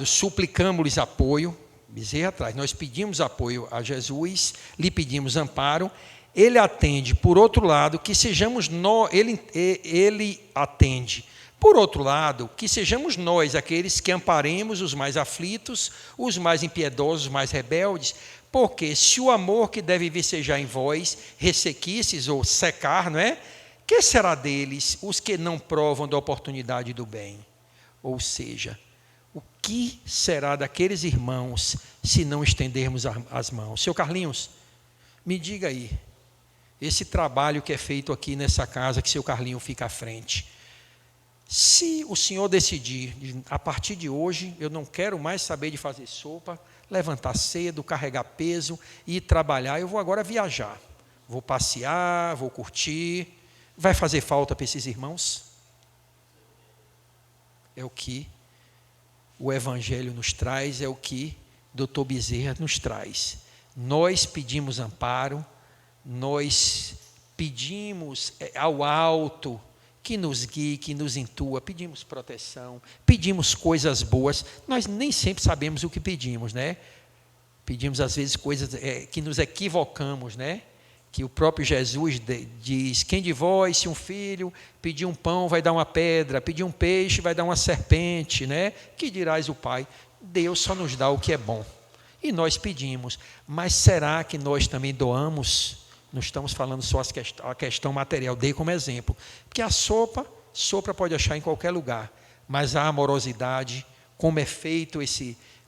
suplicamos-lhes apoio, Bezerra atrás, nós pedimos apoio a Jesus, lhe pedimos amparo, ele atende. Por outro lado, que sejamos nós, ele atende. Por outro lado, que sejamos nós aqueles que amparemos os mais aflitos, os mais impiedosos, os mais rebeldes, porque se o amor que deve vicejar em vós ressequisses ou secar, não é? Que será deles os que não provam da oportunidade do bem? Ou seja, o que será daqueles irmãos se não estendermos as mãos? Seu Carlinhos, me diga aí, esse trabalho que é feito aqui nessa casa, que seu Carlinhos fica à frente, se o senhor decidir, a partir de hoje, eu não quero mais saber de fazer sopa, levantar cedo, carregar peso e ir trabalhar, eu vou agora viajar, vou passear, vou curtir, vai fazer falta para esses irmãos? É o que o Evangelho nos traz, é o que Dr. Bezerra nos traz. Nós pedimos amparo, nós pedimos ao alto que nos guie, que nos intua, pedimos proteção, pedimos coisas boas. Nós nem sempre sabemos o que pedimos, né? Pedimos às vezes coisas que nos equivocamos, né? Que o próprio Jesus diz: quem de vós, se um filho pedir um pão, vai dar uma pedra, pedir um peixe, vai dar uma serpente, né? Que dirás o Pai? Deus só nos dá o que é bom. E nós pedimos, mas será que nós também doamos? Não estamos falando só a questão material, dei como exemplo. Porque a sopa pode achar em qualquer lugar, mas a amorosidade, como é feito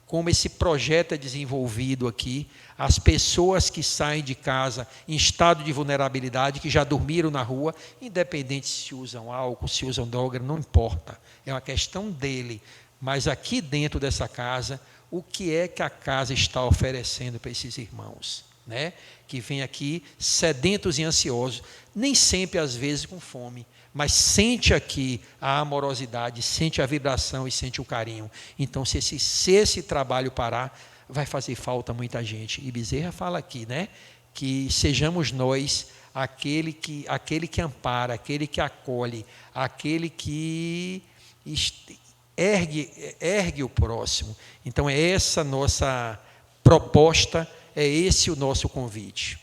como esse projeto é desenvolvido aqui, as pessoas que saem de casa em estado de vulnerabilidade, que já dormiram na rua, independente se usam álcool, se usam droga, não importa, é uma questão dele. Mas aqui dentro dessa casa, o que é que a casa está oferecendo para esses irmãos, né? Que vêm aqui sedentos e ansiosos, nem sempre às vezes com fome, mas sente aqui a amorosidade, sente a vibração e sente o carinho. Então, se esse trabalho parar, vai fazer falta muita gente. E Bezerra fala aqui, né? Que sejamos nós aquele que ampara, aquele que acolhe, aquele que ergue o próximo. Então, é essa nossa proposta, é esse o nosso convite.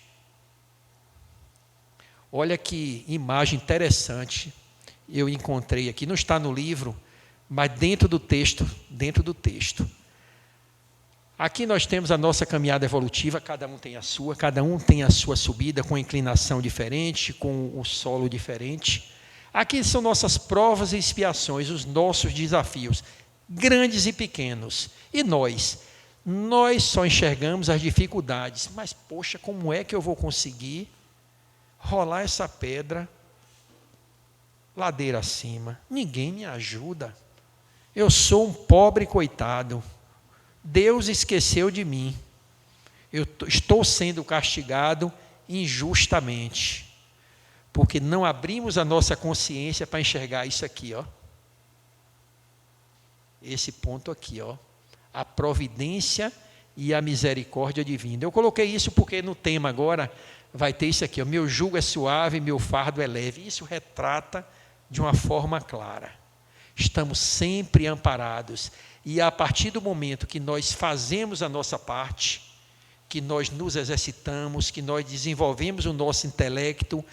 Olha que imagem interessante eu encontrei aqui, não está no livro, mas dentro do texto. Aqui nós temos a nossa caminhada evolutiva, cada um tem a sua subida, com inclinação diferente, com o solo diferente. Aqui são nossas provas e expiações, os nossos desafios, grandes e pequenos. E nós só enxergamos as dificuldades, mas, poxa, como é que eu vou conseguir rolar essa pedra ladeira acima? Ninguém me ajuda. Eu sou um pobre coitado. Deus esqueceu de mim. Eu estou sendo castigado injustamente, porque não abrimos a nossa consciência para enxergar isso aqui, ó. Esse ponto aqui, ó. A providência e a misericórdia divina. Eu coloquei isso porque no tema agora vai ter isso aqui, ó, meu jugo é suave, meu fardo é leve. Isso retrata de uma forma clara. Estamos sempre amparados. E a partir do momento que nós fazemos a nossa parte, que nós nos exercitamos, que nós desenvolvemos o nosso intelecto,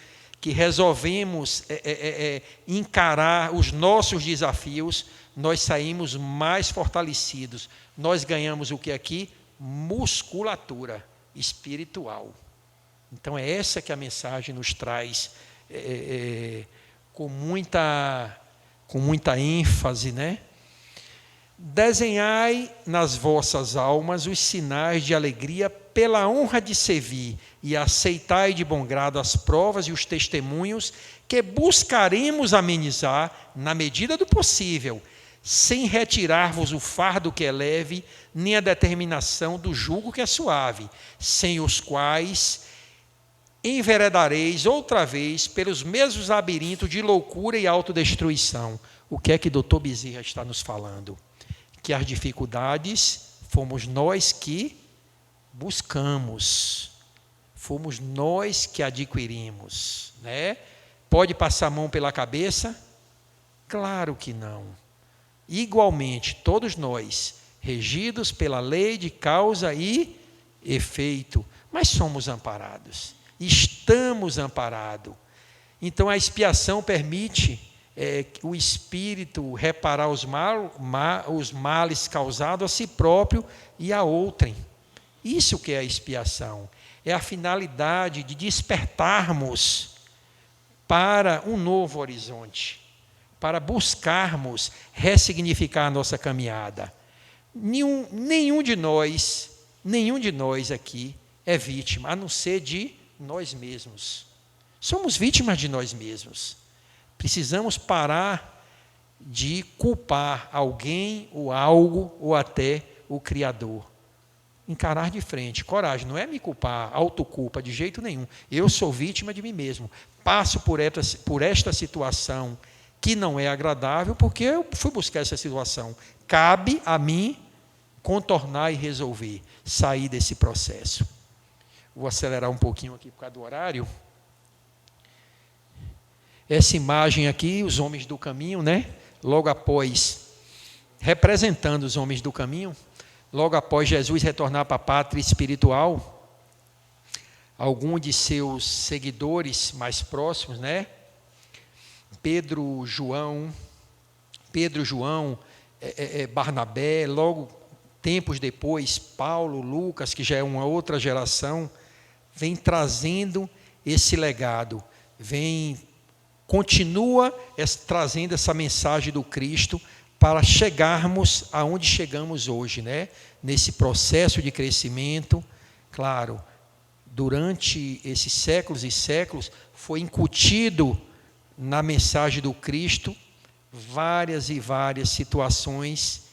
que resolvemos encarar os nossos desafios, nós saímos mais fortalecidos. Nós ganhamos o que aqui? Musculatura espiritual. Então é essa que a mensagem nos traz com muita ênfase, né? Desenhai nas vossas almas os sinais de alegria pela honra de servir, e aceitai de bom grado as provas e os testemunhos que buscaremos amenizar na medida do possível, sem retirar-vos o fardo que é leve, nem a determinação do jugo que é suave, sem os quais enveredareis outra vez pelos mesmos labirintos de loucura e autodestruição. O que é que Dr. Bezerra está nos falando? Que as dificuldades fomos nós que buscamos, fomos nós que adquirimos, né? Pode passar a mão pela cabeça? Claro que não. Igualmente, todos nós, regidos pela lei de causa e efeito, mas somos amparados, estamos amparados. Então a expiação permite o espírito reparar os males causados a si próprio e a outrem. Isso que é a expiação, é a finalidade de despertarmos para um novo horizonte, para buscarmos ressignificar a nossa caminhada. Nenhum de nós aqui é vítima, a não ser de nós mesmos. Somos vítimas de nós mesmos. Precisamos parar de culpar alguém ou algo ou até o Criador. Encarar de frente, coragem, não é me culpar, autoculpa de jeito nenhum. Eu sou vítima de mim mesmo. Passo por esta situação que não é agradável porque eu fui buscar essa situação. Cabe a mim contornar e resolver, sair desse processo. Vou acelerar um pouquinho aqui por causa do horário. Essa imagem aqui, os homens do caminho, né? Logo após, representando os homens do caminho, logo após Jesus retornar para a pátria espiritual, algum de seus seguidores mais próximos, né? Pedro, João, Barnabé, logo tempos depois, Paulo, Lucas, que já é uma outra geração, vem trazendo esse legado, continua trazendo essa mensagem do Cristo para chegarmos aonde chegamos hoje, né? Nesse processo de crescimento. Claro, durante esses séculos e séculos, foi incutido na mensagem do Cristo várias e várias situações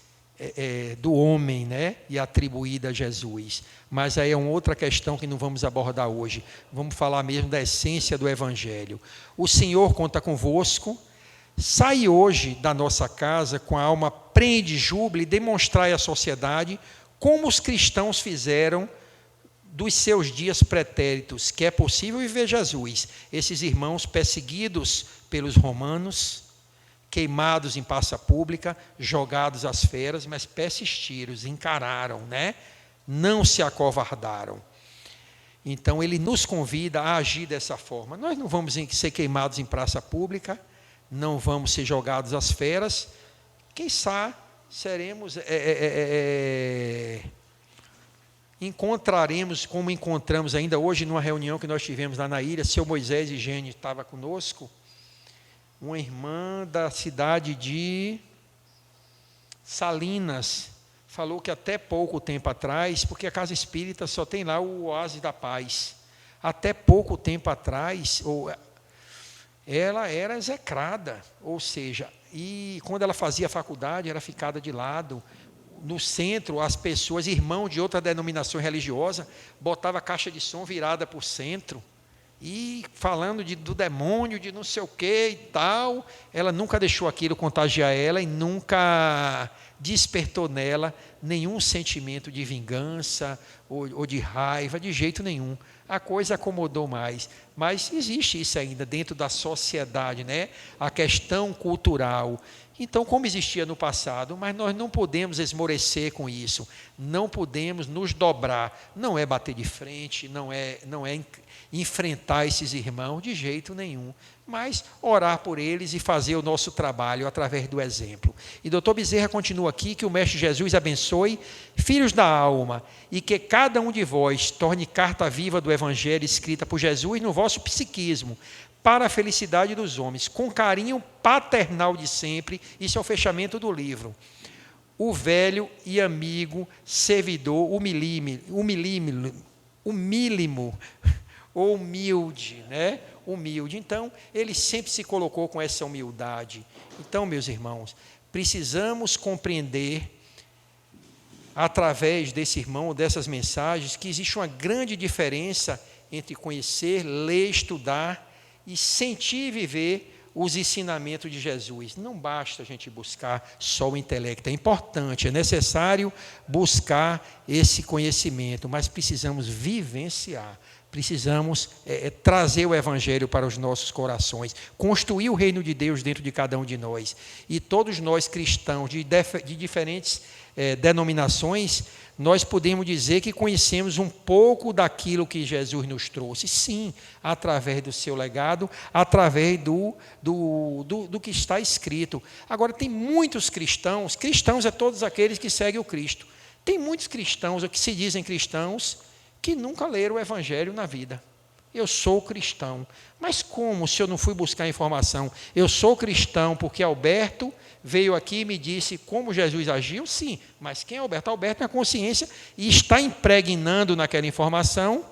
do homem, né? E atribuída a Jesus. Mas aí é uma outra questão que não vamos abordar hoje. Vamos falar mesmo da essência do Evangelho. O Senhor conta convosco. Sai hoje da nossa casa com a alma plena de júbilo e demonstrai à sociedade como os cristãos fizeram dos seus dias pretéritos, que é possível viver Jesus. Esses irmãos perseguidos pelos romanos, queimados em praça pública, jogados às feras, mas persistiram, encararam, né? Não se acovardaram. Então ele nos convida a agir dessa forma. Nós não vamos ser queimados em praça pública, não vamos ser jogados às feras. Quem sabe seremos, encontraremos, como encontramos ainda hoje numa reunião que nós tivemos lá na ilha, seu Moisés e Gênio estava conosco, uma irmã da cidade de Salinas, falou que até pouco tempo atrás, porque a Casa Espírita só tem lá o Oásis da Paz, até pouco tempo atrás, ela era execrada, ou seja, e quando ela fazia faculdade, era ficada de lado. No centro, as pessoas, irmãos de outra denominação religiosa, botavam a caixa de som virada para o centro, e falando do demônio, de não sei o que e tal. Ela nunca deixou aquilo contagiar ela, e nunca despertou nela nenhum sentimento de vingança ou de raiva, de jeito nenhum. A coisa acomodou mais. Mas existe isso ainda dentro da sociedade, né? A questão cultural. Então, como existia no passado, mas nós não podemos esmorecer com isso, não podemos nos dobrar, não é bater de frente, não é enfrentar esses irmãos de jeito nenhum, mas orar por eles e fazer o nosso trabalho através do exemplo. E Dr. Bezerra continua aqui que o Mestre Jesus abençoe, filhos da alma, e que cada um de vós torne carta viva do Evangelho escrita por Jesus no vosso psiquismo, para a felicidade dos homens, com carinho paternal de sempre. Isso é o fechamento do livro. O velho e amigo servidor humílimo, ou humilde, né? Humilde. Então, ele sempre se colocou com essa humildade. Então, meus irmãos, precisamos compreender, através desse irmão, dessas mensagens, que existe uma grande diferença entre conhecer, ler, estudar e sentir e viver os ensinamentos de Jesus. Não basta a gente buscar só o intelecto, é importante, é necessário buscar esse conhecimento, mas precisamos vivenciar, precisamos trazer o Evangelho para os nossos corações, construir o reino de Deus dentro de cada um de nós. E todos nós cristãos de diferentes denominações, nós podemos dizer que conhecemos um pouco daquilo que Jesus nos trouxe, sim, através do seu legado, através do que está escrito. Agora, tem muitos cristãos é todos aqueles que seguem o Cristo. Tem muitos cristãos, ou que se dizem cristãos, que nunca leram o Evangelho na vida. Eu sou cristão. Mas como, se eu não fui buscar informação? Eu sou cristão porque Alberto veio aqui e me disse como Jesus agiu? Sim, mas quem é Alberto? Alberto tem a consciência e está impregnando naquela informação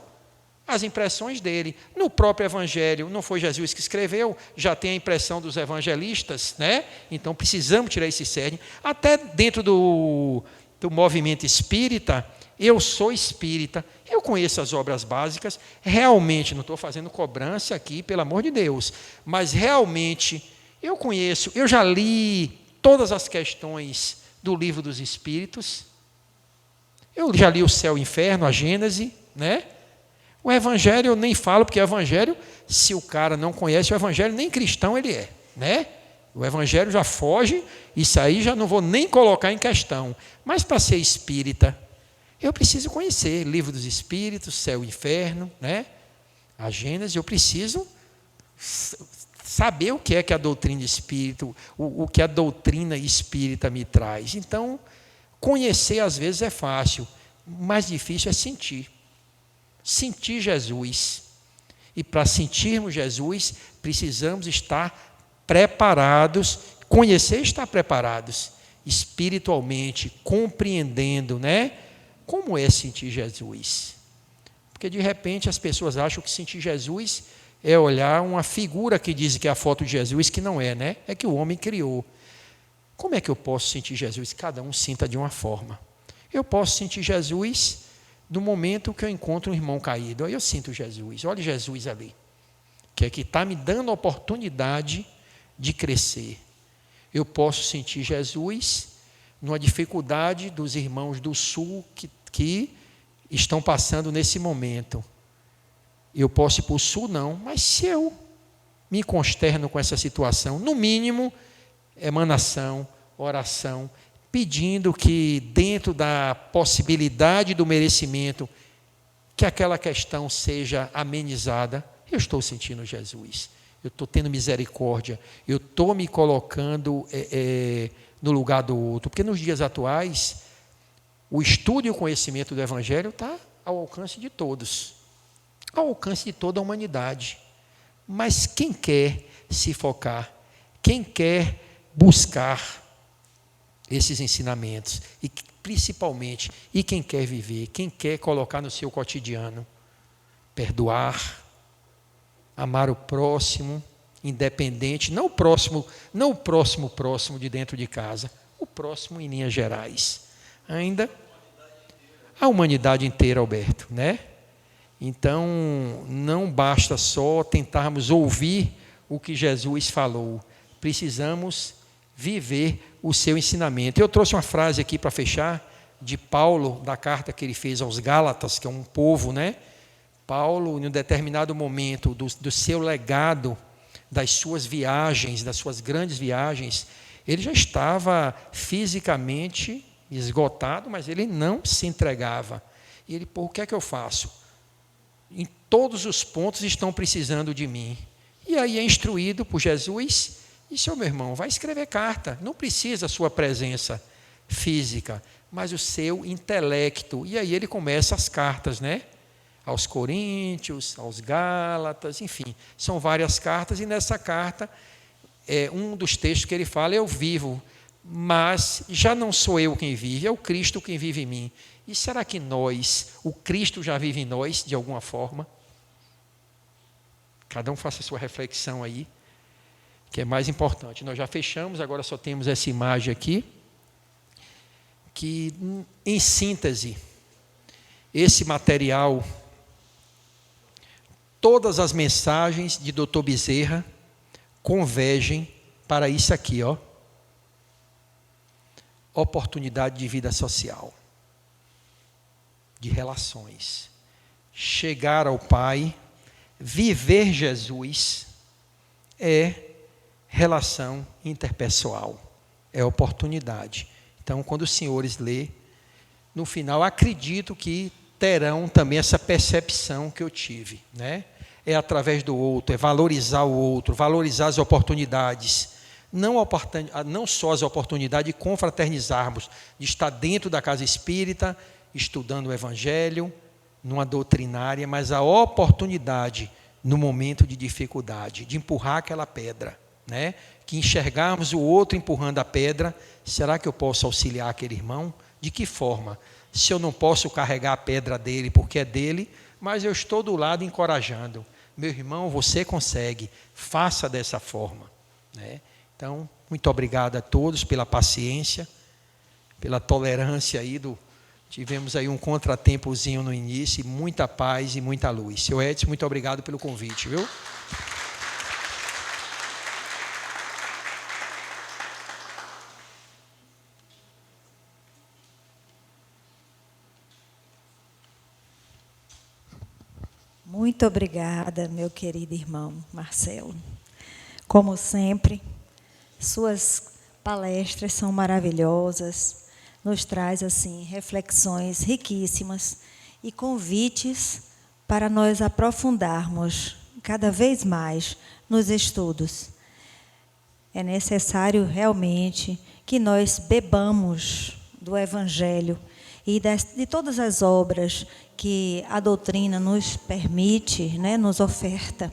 as impressões dele. No próprio Evangelho, não foi Jesus que escreveu, já tem a impressão dos evangelistas, né? Então precisamos tirar esse cerne. Até dentro do movimento espírita, eu sou espírita, eu conheço as obras básicas, realmente, não estou fazendo cobrança aqui, pelo amor de Deus, mas realmente eu conheço, eu já li todas as questões do Livro dos Espíritos, eu já li o Céu e o Inferno, a Gênese, né? O Evangelho eu nem falo, porque o Evangelho, se o cara não conhece o Evangelho, nem cristão ele é, né? O Evangelho já foge, isso aí já não vou nem colocar em questão, mas para ser espírita, eu preciso conhecer Livro dos Espíritos, Céu e Inferno, né? A Gênese, eu preciso saber o que é que a doutrina espírita, o que a doutrina espírita me traz. Então, conhecer às vezes é fácil, o mais difícil é sentir. Sentir Jesus. E para sentirmos Jesus, precisamos estar preparados, conhecer e estar preparados, espiritualmente, compreendendo, né? Como é sentir Jesus? Porque de repente as pessoas acham que sentir Jesus é olhar uma figura que diz que é a foto de Jesus, que não é, né? É que o homem criou. Como é que eu posso sentir Jesus? Cada um sinta de uma forma. Eu posso sentir Jesus no momento que eu encontro um irmão caído. Aí eu sinto Jesus. Olha Jesus ali, que é que está me dando a oportunidade de crescer. Eu posso sentir Jesus numa dificuldade dos irmãos do Sul que estão passando nesse momento. Eu posso ir para o Sul, não, mas se eu me consterno com essa situação, no mínimo, emanação, oração, pedindo que dentro da possibilidade do merecimento, que aquela questão seja amenizada. Eu estou sentindo Jesus, eu estou tendo misericórdia, eu estou me colocando no lugar do outro, porque nos dias atuais, o estudo e o conhecimento do Evangelho está ao alcance de todos, ao alcance de toda a humanidade. Mas quem quer se focar, quem quer buscar esses ensinamentos, e principalmente, e quem quer viver, quem quer colocar no seu cotidiano, perdoar, amar o próximo, independente, não o próximo de dentro de casa, o próximo em linhas gerais. Ainda a humanidade inteira, Alberto, né? Então, não basta só tentarmos ouvir o que Jesus falou, precisamos viver o seu ensinamento. Eu trouxe uma frase aqui para fechar, de Paulo, da carta que ele fez aos Gálatas, que é um povo, né? Paulo, em um determinado momento do seu legado, das suas viagens, das suas grandes viagens, ele já estava fisicamente esgotado, mas ele não se entregava. E ele, pô, o que é que eu faço? Em todos os pontos estão precisando de mim. E aí é instruído por Jesus, e seu meu irmão, vai escrever carta, não precisa a sua presença física, mas o seu intelecto. E aí ele começa as cartas, né? Aos Coríntios, aos Gálatas, enfim, são várias cartas, e nessa carta, um dos textos que ele fala, eu vivo, mas já não sou eu quem vive, é o Cristo quem vive em mim. E será que o Cristo já vive em nós, de alguma forma? Cada um faça a sua reflexão aí, que é mais importante. Nós já fechamos, agora só temos essa imagem aqui, que, em síntese, esse material, todas as mensagens de Dr. Bezerra convergem para isso aqui, ó. Oportunidade de vida social, de relações, chegar ao Pai, viver Jesus é relação interpessoal, é oportunidade. Então, quando os senhores lê, no final, acredito que terão também essa percepção que eu tive, né? É através do outro, é valorizar o outro, valorizar as oportunidades, não só as oportunidades de confraternizarmos, de estar dentro da casa espírita, estudando o Evangelho, numa doutrinária, mas a oportunidade no momento de dificuldade, de empurrar aquela pedra, né? Que enxergarmos o outro empurrando a pedra, será que eu posso auxiliar aquele irmão? De que forma? Se eu não posso carregar a pedra dele porque é dele, mas eu estou do lado encorajando. Meu irmão, você consegue, faça dessa forma, né? Então, muito obrigado a todos pela paciência, pela tolerância aí tivemos aí um contratempozinho no início, e muita paz e muita luz. Seu Edson, muito obrigado pelo convite, viu? Muito obrigada, meu querido irmão Marcelo. Como sempre, suas palestras são maravilhosas, nos traz assim reflexões riquíssimas e convites para nós aprofundarmos cada vez mais nos estudos. É necessário realmente que nós bebamos do Evangelho e de todas as obras que a doutrina nos permite, né, nos oferta,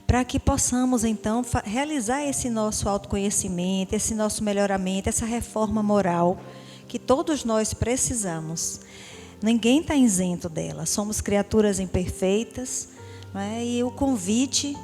para que possamos, então, realizar esse nosso autoconhecimento, esse nosso melhoramento, essa reforma moral que todos nós precisamos. Ninguém está isento dela, somos criaturas imperfeitas, né, e o convite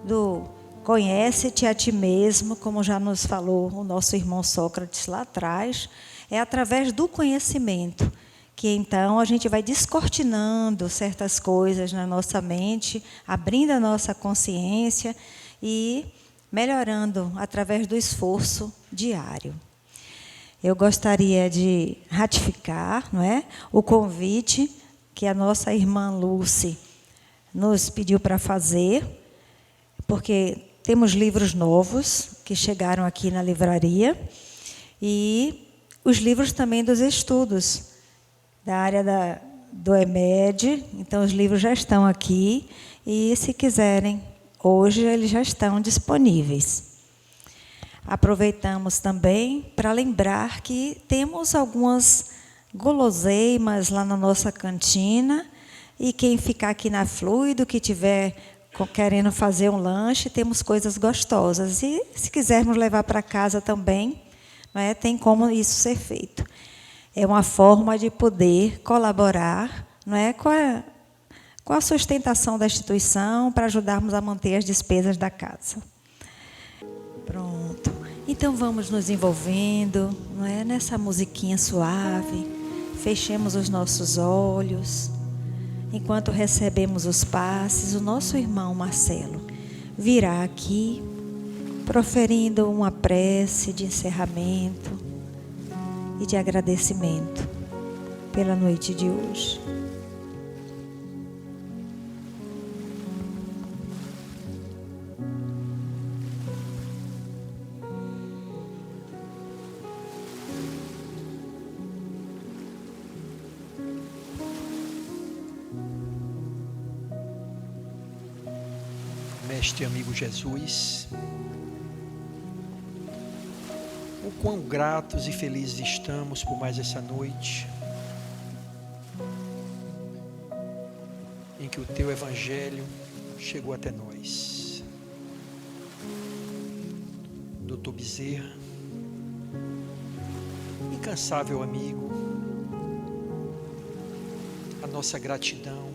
do conhece-te a ti mesmo, como já nos falou o nosso irmão Sócrates lá atrás, é através do conhecimento que então a gente vai descortinando certas coisas na nossa mente, abrindo a nossa consciência e melhorando através do esforço diário. Eu gostaria de ratificar, não é, o convite que a nossa irmã Lúcia nos pediu para fazer, porque temos livros novos que chegaram aqui na livraria e os livros também dos estudos da área do EMED, então os livros já estão aqui e, se quiserem, hoje eles já estão disponíveis. Aproveitamos também para lembrar que temos algumas guloseimas lá na nossa cantina e quem ficar aqui na Fluido, que tiver querendo fazer um lanche, temos coisas gostosas. E, se quisermos levar para casa também, não é, tem como isso ser feito. É uma forma de poder colaborar, não é, com a sustentação da instituição, para ajudarmos a manter as despesas da casa. Pronto. Então vamos nos envolvendo, não é, nessa musiquinha suave. Fechemos os nossos olhos. Enquanto recebemos os passes, o nosso irmão Marcelo virá aqui proferindo uma prece de encerramento e de agradecimento pela noite de hoje. Mestre e amigo Jesus, o quão gratos e felizes estamos por mais essa noite, em que o Teu Evangelho chegou até nós. Dr. Bezerra, incansável amigo, a nossa gratidão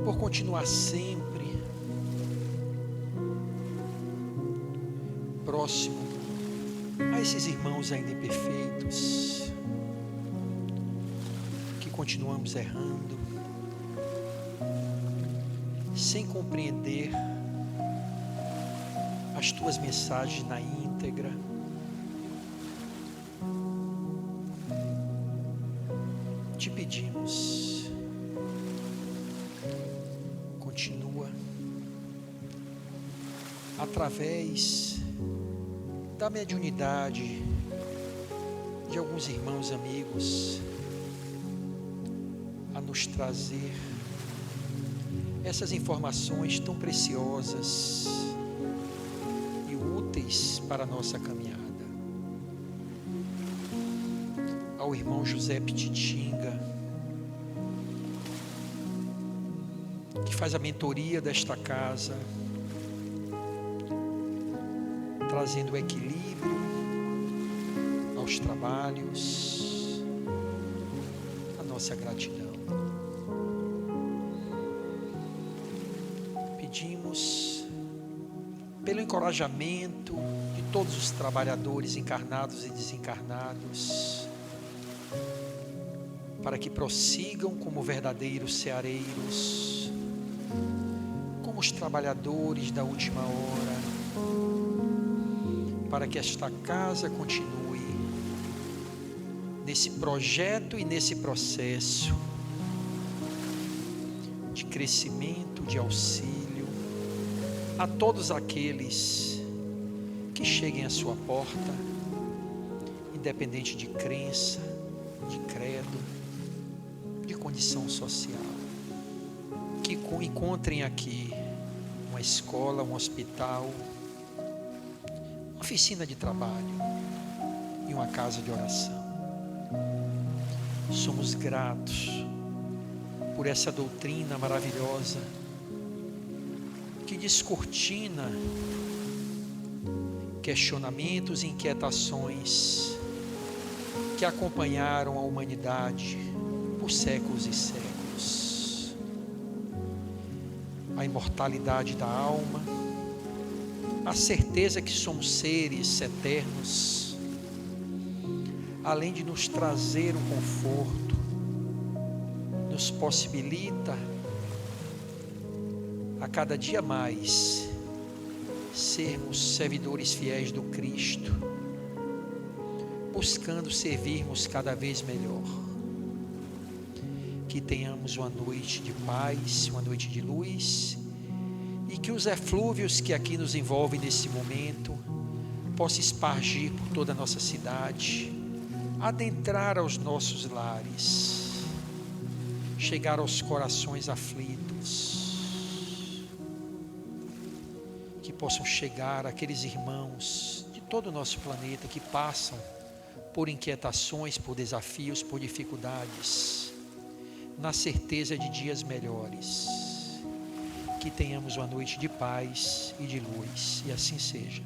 por continuar sempre próximo a esses irmãos ainda imperfeitos, que continuamos errando, sem compreender as Tuas mensagens na íntegra. Te pedimos, continua através da mediunidade de alguns irmãos amigos a nos trazer essas informações tão preciosas e úteis para a nossa caminhada. Ao irmão José Pititinga, que faz a mentoria desta casa, trazendo equilíbrio aos trabalhos, a nossa gratidão. Pedimos pelo encorajamento de todos os trabalhadores encarnados e desencarnados, para que prossigam como verdadeiros ceareiros, como os trabalhadores da última hora, para que esta casa continue nesse projeto e nesse processo de crescimento, de auxílio a todos aqueles que cheguem à sua porta, independente de crença, de credo, de condição social, que encontrem aqui uma escola, um hospital, uma oficina de trabalho e uma casa de oração. Somos gratos por essa doutrina maravilhosa que descortina questionamentos e inquietações que acompanharam a humanidade por séculos e séculos. A imortalidade da alma, a certeza que somos seres eternos, além de nos trazer o conforto, nos possibilita a cada dia mais sermos servidores fiéis do Cristo, buscando servirmos cada vez melhor. Que tenhamos uma noite de paz, uma noite de luz, e que os eflúvios que aqui nos envolvem nesse momento possam espargir por toda a nossa cidade, adentrar aos nossos lares, chegar aos corações aflitos, que possam chegar aqueles irmãos de todo o nosso planeta que passam por inquietações, por desafios, por dificuldades, na certeza de dias melhores. Que tenhamos uma noite de paz e de luz, e assim seja.